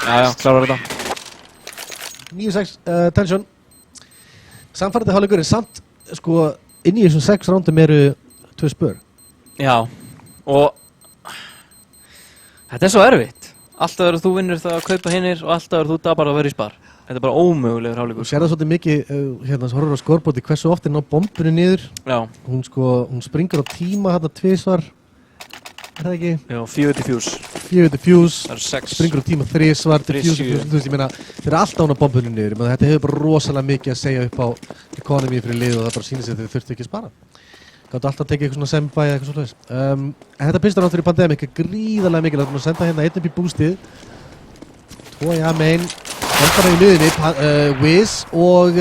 Já, klárar þetta. 9-6 tension. Samfærandi hálfleikurinn samt, sko, inn í þessum 6 rándum eru 2 spör. Já, og þetta svo erfitt. Alltaf eru þú vinnur það að kaupa hinnir og alltaf eru þú dabar að vera í spar. Þetta bara ómögulegur hálfleikur. Þú sér það svolítið mikið, hérna, horfur á skorbóti hversu oft ná bombunni niður. Já. Hún springur á tíma hérna 2 svar. Það ekki? Já, 4 diffuse. 4 diffuse. Það eru 6. Springur á tíma 3 svar, diffuse. Þú veist, ég meina, þeir eru alltaf ná bombunni niður. Þetta hefur bara rosalega mikið að segja upp á economy fyrir lið og það bara sýnir sig að þeir þurftu ekki að spara. Gáttu alltaf að tekið eitthvað svona sembæ eða eitthvað svoleiðis. En þetta pistar náttúrulega í Pandemic er gríðarlega mikilvægt. Þú senda hérna 1 upp í boostið. 2 í A-main. Haldara í miðunni, Wiz og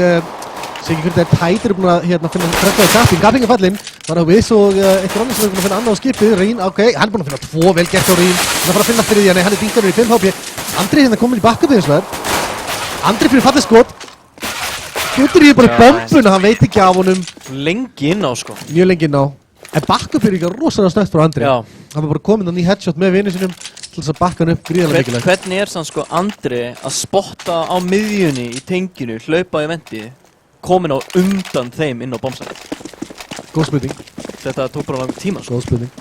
Siggi Kurter Tætir er búin að hérna finna trefnaði Gapping. Gapping er fallinn. Það er Wiz og eitthvað annars sem er búin að finna annað á skipið. Rín, ok, hann er búin að finna 2 vel gert á Rín. Hann er að fara að finna fyrir því hann er dingarinn í 5 HP. Andri hérna komin í backupið hins vegar. Andri fyrir fallið skot. Skjótur í bara bombuna, hann veit ekki af honum. Lengi inn á sko. Mjög lengi inn á. En backupið er ekki rosalega snögt frá Andri. Já. Hann var bara komin hann í headshot með vinnu sinum til þess að bakka hann upp gríðarlega mikilvægt. Hvernig er sann sko Andri að spotta á miðjunni í tenginu, hlaupa í vendi, komin á undan þeim inn á bombsæði? Góð spurning. Þetta tók bara langur tíma sko. Góð spurning.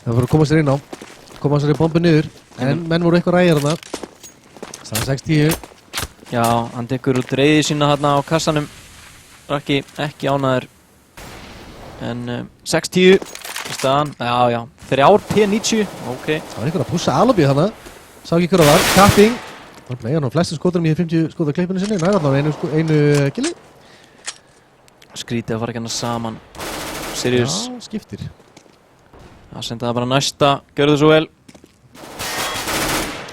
Það var að koma sér inn á. Koma sér í bombu niður. En menn voru eitthvað rægir þarna. Staðan 6-10. Já, hann tekur út reiði sína hérna á kassanum. Raki ekki ánæður. En 6-10 í staðan. Já. 3 P90. Ok. Það var einhver að pússa Alobí þarna. Sá ekki hver það var. Kapping. Það var bleiðan á flestum skotunum í 50 skota klippinu sinni. Næra allavega einu killi. Skrítið að fara ekki hana saman. Sirius. Já, skiptir. Það senda það bara næsta. Gjörðu svo vel.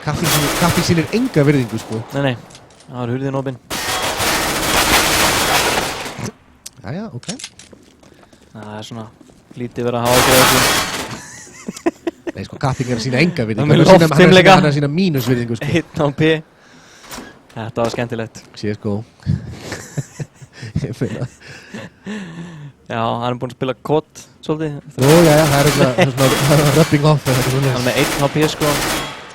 Kapping sýnir enga virðingu sko. Nei. Það var hurðin opinn. Jæja, ok. Það er svona lítið verið að hafa ekki öllum. Nei sko, Kapping er að sýna enga virðingu. Það er með loftfimleika. Hann er að sýna mínus virðingu sko. 1 á P. Þetta var skemmtilegt. CSGO. Ég feina. Já, hann er búinn að spila kott svolítið. Já, það er svona rubbing off. Hann er með 1 á P sko.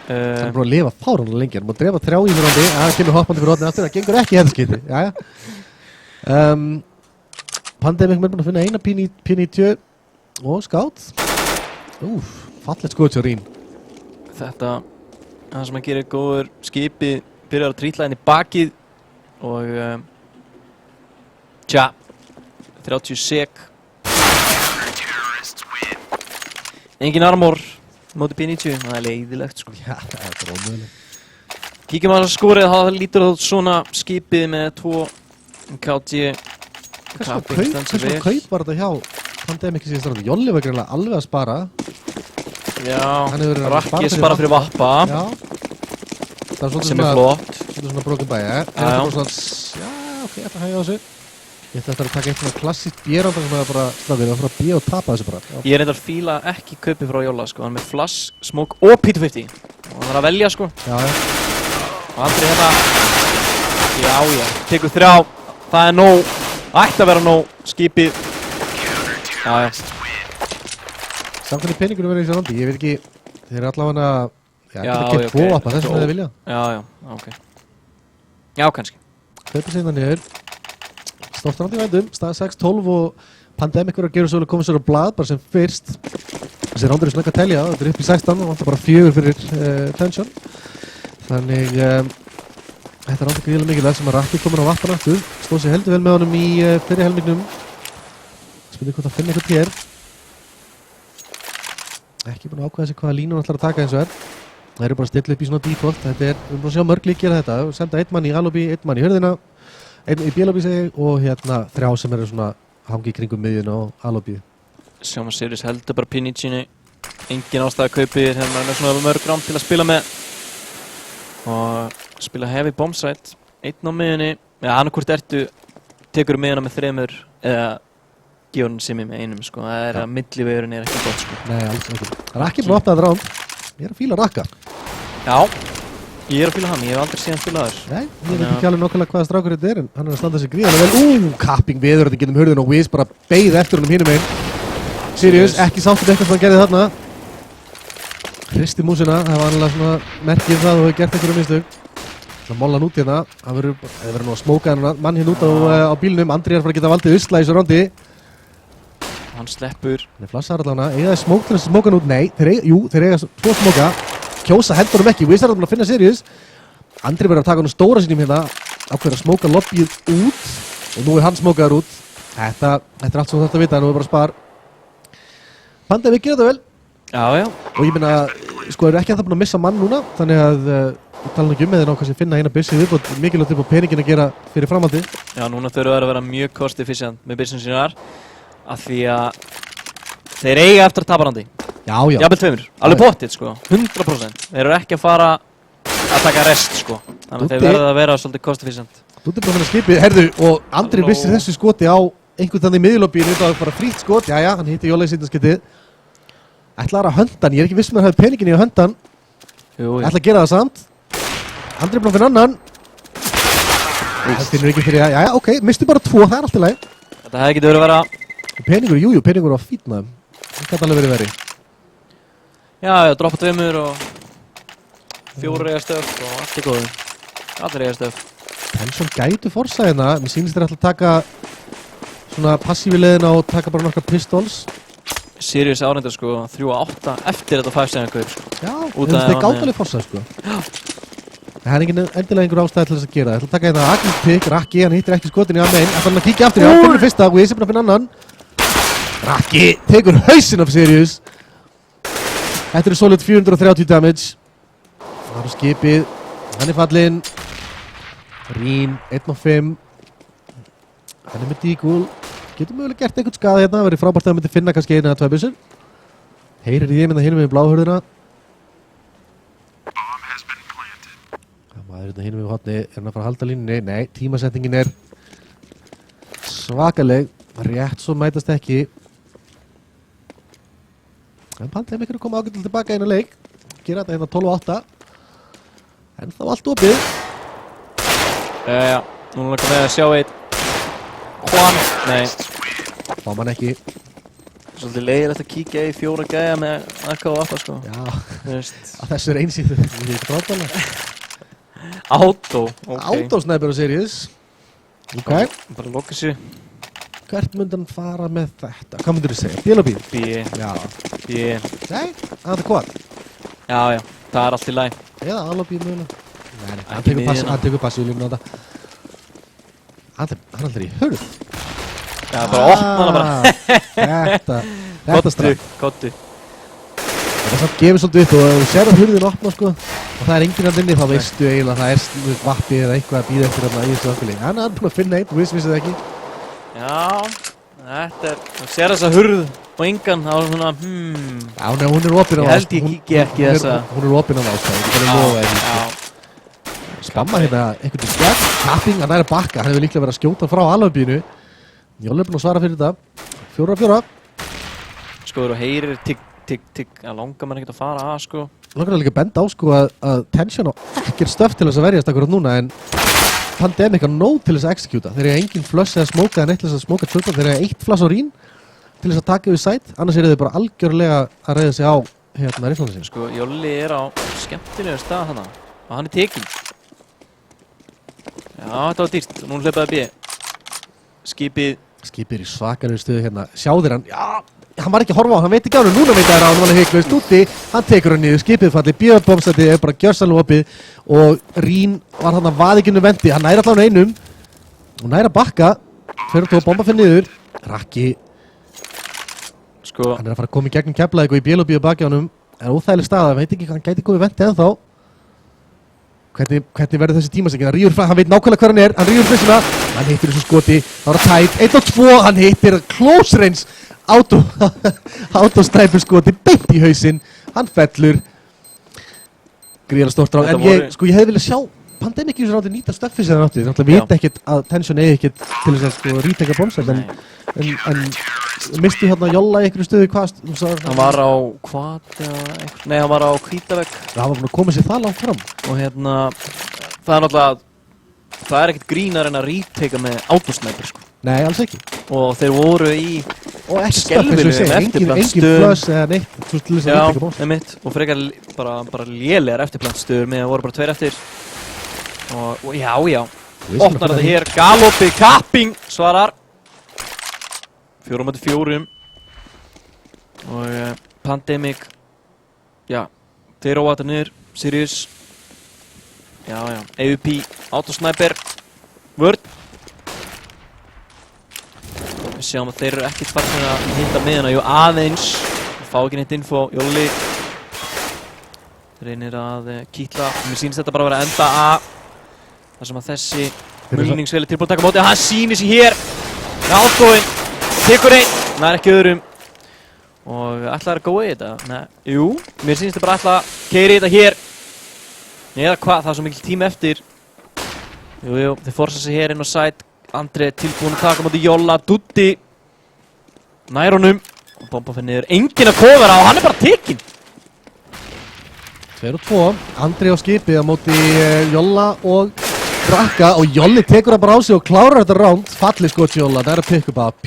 Hann er búinn að lifa fáránlega lengi. Hann er búinn að drefa 3 í fyrrandi. Það kemur hoppandi fyrir hodni aftur. Það gengur ekki í hefðskiti. Jæja. Pandemic er búinn að finna eina P90 og skátt. Fallegt skoð hjá Rín. Þetta, það sem hann gerir góður, skipið byrjar að trítla henni bakið og 30 sek. Engin armor móti P90, það er leiðilegt sko. Já, það er bara ómögulegt. Kíkjum að skórið, það lítur þá svona skipið með 2 KT. Hversu kaup var þetta hjá Pandemic síðan strandi? Jolli var greinlega alveg að spara. Já, Rakki spara fyrir Vappa. Já. Sem er flott. Þetta er svona broken by, Já, ok, ég ætla að hægja á þessu. Ég ætla að taka eitt svona klassíkt béranda sem er bara strákir, það er að fara að bíja og tapa þessu bara. Já. Ég reyndar að fíla ekki kaupið frá Jolla sko, hann er með Flash, Smoke og P250. Og hann þarf að velja sko. Já. Og Andri hérna, já, tekur 3, það er nóg, ætti að vera nóg, skipið. Já. Samt hvernig peningunum verður í þessu landi, ég veit ekki, þeir eru allavega að geta 2 appa, þess vegna þeir vilja. Já, ok. Já, kannski. Kaupið sinna niður. Stoltrandi vændum, stað 6-12 og Pandemic verður að gera svo vel að koma sér á blað bara sem fyrst. Þessi rándur er snögg að telja, þetta er upp í 16 og vantar bara 4 fyrir tension. Þannig þetta er rándur gríðilega mikilvægt sem að Rakki komin á Vappan aftur. Stóð sér heldur vel með honum í fyrri helmingnum. Spurning hvort að finna eitthvað hér. Ekki búin að ákveða sig hvaða línu hann ætlar að taka eins og er. Það eru bara að stilla upp í svona default. Þetta er, við erum búin að sjá mörg lík gera þetta. Senda 1 mann í A-lobby, 1 mann í hörðina, 1 í B-lobby segi og hérna 3 sem eru svona hangi í kringum miðjun á A-lobby. Sjáum að Sirius heldur bara P90. Engin ástæða að kaupi, hérna er svona mörg rám til að spila með. Og spila heavy bombsite, 1 á miðjunni. Já, annarkvort tekur miðjuna með 3 eða Gjörn Simmi með 1 sko, það er að millivegurinn er ekki gott sko. Nei, alls ekki. Rakki búin að opna þetta rám. Ég er að fíla Rakka. Já, ég er að fíla hann, ég hef aldrei síðan spilað þess. Nei, ég veit ekki alveg nákvæmlega hvaða strákur þetta er, en hann er að standa sig gríðarlega vel. Kapping viður þetta getum hurðin og Wiz bara beið eftir honum hinum einn. Sirius, ekki sáttum eitthvað sem hann gerði þarna. Hristi músina, það var annarlega svona merkið það og hefur gert einhverju mistök. Mollan út hérna, það verður nú að smóka hennar mann hérna út á bílnum. Andri að fara að geta valdið usla í þessu rándi. Hann sleppur. Hann flassar allavega, eiga þeir smók til þess að smóka hann út? Nei, þeir eiga 2 smóka. Kjósa hendur ekki, Wizard að finna Sirius. Andri verður að taka hann stóra sínum hérna, ákveður að smóka lobbyið út og nú hann smókaður út. Þetta er allt sem þú þarft að vita, nú er bara spar. Pandemic gerir þetta vel. Já. Og ég meina, sko, eru ekki að það búin að missa mann núna, þannig að við tala ekki þeir ná kannski að finna hérna byssi viðbót, mikilvægt upp á peningin að gera fyrir framhaldi. Já, núna þurfa þeir að vera mjög cost efficient með business sínar, af því að þeir eiga eftir að tapa randi. Já. Jafnvel 2, alveg pottið, sko, 100%. Þeir eru ekki að fara að taka rest, sko, þannig að þeir verða að vera svolítið cost efficient. Þú ert bara að finna skipið, herðu, og Andri missir þessu skoti á einhvern þannig í miðjulobbíinu, þetta var bara frítt skot, jæja, hann hitti Jóla í seinnaskiptið. Ætlar að hönda hann, ég er ekki viss með að hafa peningin í að hönda hann. Ætla að gera það samt. Andri er bara fyrir annan. Það finnur ekki fyrir að, jæja, ok, mistu bara 2, það er allt í lagi. Þetta hefði getið verið að vera... Peningur var fínn maður. Það gæti alveg verið verið. Já, droppa 2 og 4 eiga stöf og allt í góðu. Allir eiga stöf. Tension gætu forsa hérna, mér sýnist þeir ætla að taka svona passífi leiðina og taka bara nokkra pistols. Sirius árendar sko 3-8 eftir þetta 5-7 kaup sko. Já, þeir gátt alveg forsa sko. Það er endilega einhver ástæði til þess að gera. Það ætla að taka hérna Agnes pick, Raki, hann hittir ekki skotin í A-main. Það er að kíkja aftur í á, finnur fyrsta, Wiz er búinn að finna annan. Raki tekur hausinn af Sirius. Þetta er solid 430 damage. Það er skipið, hann er fallinn. Rín, 1-5. Hann er með dígúl. Getur mögulega gert einhvern skaða hérna. Það verður frábært að hann myndi finna kannski 1 eða 2 byssur. Heyrir í þeim en það hinum við bláhörðina. Maður hérna hinum við hotni. Er hann að fara að halda línunni? Nei, tímasettingin er svakaleg. Rétt svo mætast ekki. En Pandemic er að koma ágætlega tilbaka inn á leik. Gera þetta hérna 12-8. En þá allt opið. Já, núna langar við að sjá eitt Juan, nei Fá mann ekki. Svolítið leiðilegt að kíkja í 4 gæja með AK og AFA sko. Já, að þessu er einsýðu. Það er ekki frábæðlega. Auto, ok. Autosnæpur á Sirius. Ok. Bara loka sér. Hvert myndi hann fara með þetta? Hvað myndir þú segja? Bíl og bíl? B. Já. B. Nei, það er hvað? Já, það er allt í lagi. Eða alveg bíl mögulega. Nei, hann tekur passíulífun á þetta. Hann er alltaf í hörð. Já, bara opna hana bara. Þetta strax. Kottu. Það er samt gefið svolítið upp og ef þú sér að hurðin opna sko og það er enginn að inni þá veistu eiginlega að það er vappið eða eitthvað að býða eftir þarna í þessu öfnili. Hann er búinn að finna einn, vissið það ekki. Já, þetta er, þú sér þessa hurð og engan, þá er svona, Já, hún er opinn á Ég held ég kíki ekki þessa. Hún er opinn á ástæðu, Spamma hérna einhvern veginn skjart, tapping, hann er að bakka, hann hefur líklega verið að skjóta frá alvegbynu. Jóli er búinn að svara fyrir þetta. 4-4. Sko, þú heyrir tikk, að langar mann ekkert að fara að, sko. Langar líka að benda á, sko, að Tension á ekkert stöf til þess að verjast akkurat núna, en Pandemic á nóg til þess að executa. Þeir eiga engin flush eða smóka en eitt til þess að smóka tvöldar. Þeir eiga 1 flash á Rín til þess að taka yfir sæt, annars eru þeir bara algjörlega að reiða sig á hérna riflunum sín. Sko, Jóli er á skemmtilegur stað hana og hann er tekinn. Já, þetta var dýrt. Nú hlaupaði B. Skipið er í svakalegri stöðu hérna. Sjáðir hann, hann var ekki að horfa á, hann veit ekki á hann, núna veit hann var heiklaust úti, hann tekur hann niður, skipið falli, B-bombstætti er bara gjörsamlega opið og Rín var hann að vaðikinu vendi, hann næri allavega einum og næri að bakka, fyrir að tóa bomba fyrir niður, Raki, sko, hann er að fara að koma í gegnum Keflavík og í bélubíu baki á honum, er óþægileg staða, veit ekki hvað hann gæti komið vendi ennþá. Hvernig verður þessi tímasengið? Hann rífur fram, hann veit nákvæmlega hver hann er, hann rífur flissuna, hann hittir þessu skoti, þá er það tætt, 1 og 2, hann hittir close range autostæpur skoti, beint í hausinn, hann fellur, gríðarlega stórt ráð, en ég hefði viljað sjá Pandemic í þessu ráði nýta stöffið sem það nátti, þannig að vita ekkert að Tension eigi ekkert til þess að sko ríteka bombsætt, en mistu hérna Jolla í einhverju stöðu, hvað? Hann var á hvað, nei, hann var á Hvítavegg. Það var búinn að koma sér það langt fram. Og hérna, það er náttúrulega, það er ekkert grínar en að ríteka með autosnæpur, sko. Nei, alls ekki. Og þeir voru í skelfilegum eftirplantstöðum. Engin flöss eða neitt, til þess að ríteka bombsætt. Já, einmitt, og frekar bara lélegar eftirplantstöður með að voru bara 2 eftir. Og já, opnar þetta hér, galopi, kapping, svarar 4-4 og Pandemic, já, þeir róa þetta niður, Sirius, já, AVP, Autosniper, Vörn. Við sjáum að þeir eru ekkert farin að hitta miðuna, jú aðeins, fá ekki neitt info, Jolli reynir að kýtla, mér sýnist þetta bara að vera enda að þar sem að þessi mulningsvel tilbúin að taka móti og hann sýnir sig hér með ástofinn, tekur einn, nær ekki öðrum og ætlaði að góða í þetta, nei, jú, mér sýnist þetta bara ætla að keyra í þetta hér eða hvað, það er svo mikil tíma eftir jú, þeir forsa sig hér inn á side, Andri tilbúin að taka móti Jolla, Dutti nær honum og bomba fyrir niður, enginn að kofera og hann er bara tekinn 2-2, Andri á skipið á móti Jolla og Raka og Jolli tekur það bara á sig og klárar þetta round, fallið skot Jolla, það er að pikka upp að P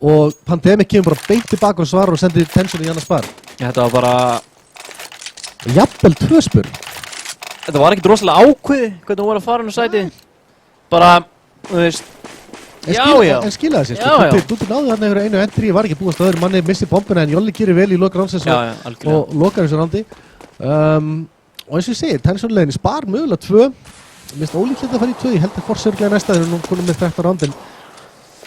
og Pandemic kemur bara beint tilbaka og svarar og sendir tension í annars spar. Þetta var bara jafnvel 2 spurn. Þetta var ekkert rosalega ákveði hvernig hún var að fara inn á sæti, bara, þú veist, en skilaði sér, Dutti náði þarna yfir einu entry, var ekki búast að öðru manni missi bombuna en Jolli gerir vel í loka roundsins og lokar þessu roundi. Og eins og ég segi, tensionlegin í spar, mögulega 2. Mér finnst ólíklegt að fara í 2, ég held að forsörglega næsta þegar nú konum með 13 roundin.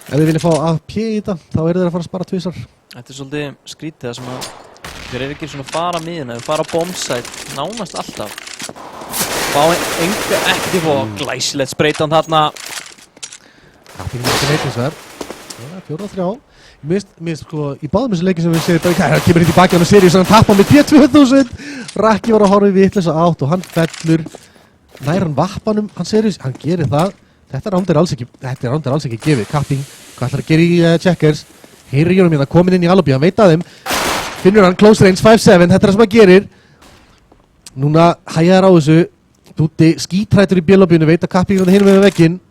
Ef þið vilja fá AP í þetta, þá eru þeir að fara að spara 2 sar. Þetta er svolítið skrítið það sem að þeir eru ekki svona að fara miðina, þeir fara á bombsite nánast alltaf. Fá ekkert í fóð, glæsilegt spreytan þarna. Kapping með þetta neitinsverð. 4-3. Mér finnst sko, í báðum þessu leikin sem við séum bara það kemur hitt í baki á hann og Sirius og hann tapar með P2000. Raki var að horfa í vitleysa átt og hann fellur. Nær hann vappanum, hann Sirius, hann gerir það. Þetta round er alls ekki gefið. Kapping, hvað ætlar að gera í checkers? Heyrir í honum hérna, komin inn í Alobí, hann veit að þeim. Finnur hann close range 5-7, þetta er það sem hann gerir. Núna hægðar á þessu. Dutti skítrætur í B-lobbyinu, veit að Kapping er hinum með vegginn.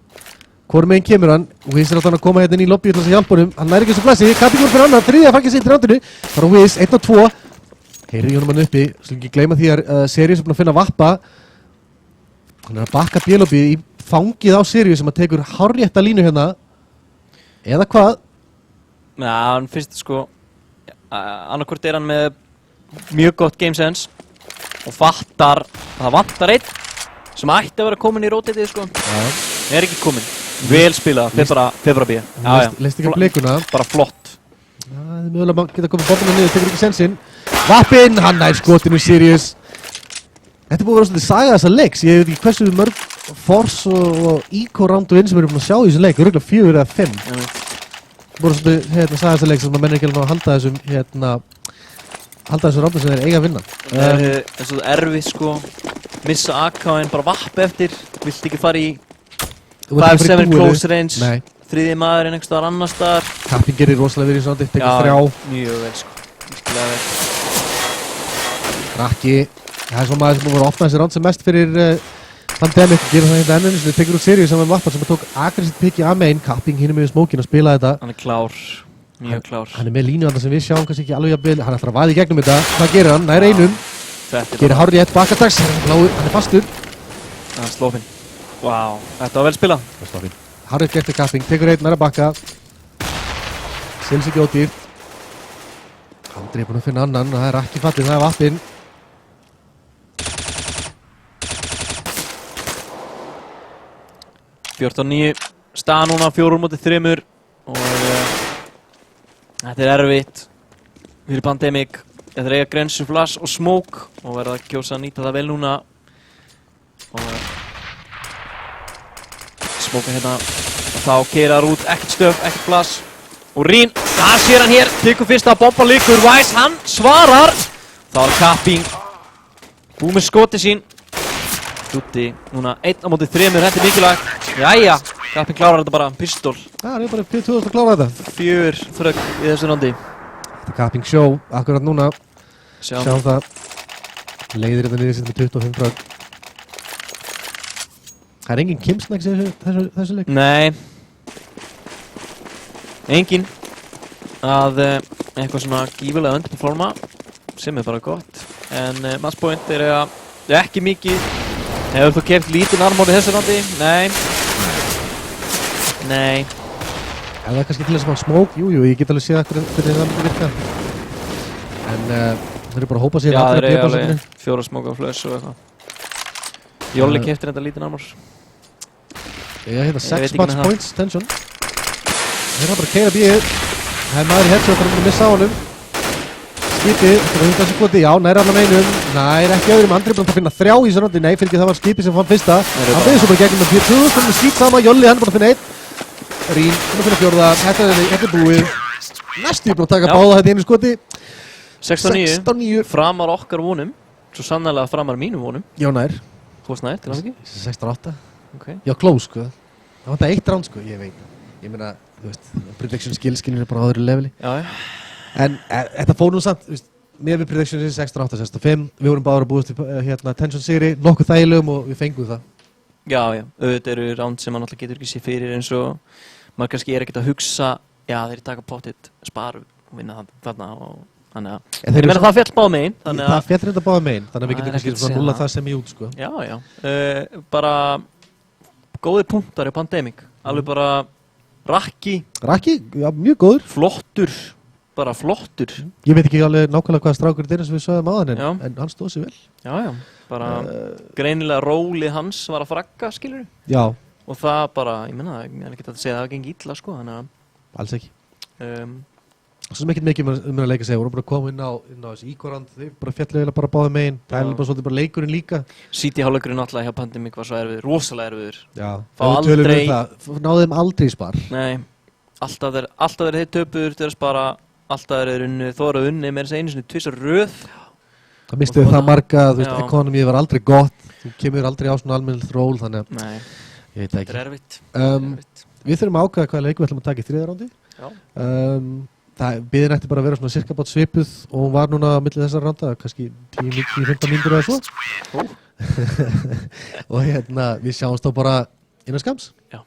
Hvor meginn kemur hann og Wiz er átt hann að koma hérna inn í lobby til þess að hjálpa honum. Hann næri ekki þessu flassi, Kapping voru fyrir annar, þriðja fangið sitt í rándinu. Það er Wiz, 1 og 2. Heyrir í honum hann uppi, svo ekki gleyma því að Sirius er búinn að finna vappa. Hann er að bakka B-lobby í fangið á Sirius sem að tekur hárrétta línu hérna. Eða hvað? Já, hann finnst sko, annarkvort er hann með mjög gott game sense og fattar að það vantar einn sem ætti að vera komin í rotatið sko. Er ekki komin. Vel spilað, fer bara B. Leist ekki blikuna. Bara flott. Það er mögulega að geta komið bombuna niður, tekur ekki sensinn. Vappinn, hann nær skotinu Sirius. Þetta er búið að vera svolítið saga þessa leiks. Ég veit ekki hversu mörg Force og Eco round og inn sem við erum búin að sjá í þessu leik. Örugglega 4 eða 5. Það búið svolítið saga þessa leiks sem maður mennir ekki alveg að halda þessum roundum sem þeir eiga að vinna. Það er svo erfið sko, missa AK-in, bara vapp eftir, vilt ekki fara í 5-7 close range, þriði maðurinn einhvers staðar annars staðar. Kapping gerir rosalega verið í svona, tekið 3. Já, mjög vel sko, virkilega vel. Raki, það er svo maður sem búið að opna þessi round sem mest fyrir Pandemic, gerir það hérna ennum, sem tekur út Sirius saman með Vappan sem tók aggressivt pikki að main. Kapping hinum með smókin að spila þetta. Hann er klár, mjög klár. Hann er með línu þarna sem við sjáum kannski ekki alveg jafnvel, hann ætlar að vaða í gegnum þetta. Hvað gerir hann? Nær einum. Gerir hárrétt bakatags, hann er fastur. Hann er slófinn. Vá, þetta var vel spilað. Hárrétt gert til Kapping, tekur einn, nær að bakka. Sils ekki ódýrt. Andri er búinn að finna annan, það er ekki fallið, það er Vappinn. Fjórtán 9, staða núna 4-3 og þetta er erfitt fyrir Pandemic. Þetta er eiga Grensu, Flash og Smoke og verða að kjósa að nýta það vel núna og Smoke hérna og þá keirar út ekkert stöf, ekkert Flash og Rín, það sér hann hér, tekur fyrsta bomba líkur, Wise hann svarar, þá er Kapping búið með skoti sín. Dutti núna 1-3, þetta er mikilvægt. Jæja, Kapping klárar þetta bara, pistol. Það er bara 2000 að klára þetta. 4 þrögg í þessu rondi. Þetta er Kapping show, akkurat núna. Sjáum það. Leiðir þetta niður sitt með 25 þrögg. Það er engin Kimsnæks í þessu leik? Nei. Engin. Að eitthvað svona gífurlega underperforma, sem er bara gott. En matchpoint er ekki mikið Hefur þú keypt lítinn armor í þessu randi? Nei. Nei. Ef það er kannski til þess að fá smók, jú, ég get alveg séð hvernig það myndi virka. En þeir eru bara að hópa sér já, þeir eru alveg 4 smóka flash og eitthvað. Jolli keypti þetta lítinn armor. Ég heita 6 match points, tension. Þeir hafa bara keira bíðið. Það er maður í headshot, það er að missa á honum. Skipið, þetta er 100 sekúndi, já, nær allan einum. Nær ekki öðrum, Andri er búinn að finna 3 í þessu randi. Nei, fyrir ekki, það var skipið sem fann fyrsta. Hann beðið svo bara gegnum með 4, þannig skýt sama, Jolli, hann er búinn að finna 1. Rín, hann er að finna 4, þetta er búið. Næstu búinn að taka báða þetta einu skoti. 16-9. Framar okkar vonum, svo sannarlega framar mínum vonum. Já, nær. Þú varst nær, til hann ekki? 16-8. Okay. Já, close, sko. Það var þetta 1 round, sko, ég veit. Ég meina, þú veist, prediction skilskilin er bara á öðru leveli. Já. En þetta fór nú samt, með við predictionin 16-8, 16-5, við vorum báður að búast í tension sigri, nokkuð þægilegum og við fengum það. Já, auðvitað eru round sem maður náttúrulega getur ekki sér fyrir eins og maður kannski ekkert að hugsa, já þeir taka pottitt, spara og vinna þarna og þannig að, ég meina það fjall báða megin. Það fjall reynda báða megin, þannig að við getum kannski svona nulla það sem í út, sko. Já, bara góðir punktar í Pandemic, alveg bara Rakki, já, mjög góður. Bara flottur. Ég veit ekki alveg nákvæmlega hvaða strákur þetta er sem við sögðum áðan en hann stóð sér vel. Já, bara greinilega rólið hans var að fragga, skilur. Já. Og það bara, ég menna, ég er ekki að segja að það gengi illa, sko, þannig að... Alls ekki. Svo sem ekkert mikið að leika segja, vorum bara að koma inn á þessi íkorand, þeir bara fjallilega bara báði megin, það er bara svolítið bara leikurinn líka. City-hálfleikurinn náttúrulega hjá Pandemic var svo erfiður, rosalega erfiður. Já, náðu þeim aldrei í spar. Nei, alltaf þeir töpuður til að spara, alltaf þeir unni, þó eru unni með einu sinni tvisar röð. Það mistuði það marga, þú veist, ekonomíð var aldrei gott, þú kemur aldrei á svona almennilegt ról, þannig að ég veit ekki. Þetta er erfitt. Við þurfum að ákveða hvaða leiku við ætlum að taka í 3. rándi. Biðin ætti bara að vera svona cirka bát svipuð og hún var núna á milli þessar ránda, kannski 10-15 mínútur eða svo. Og við sjáumst þá bara innan skams. Já.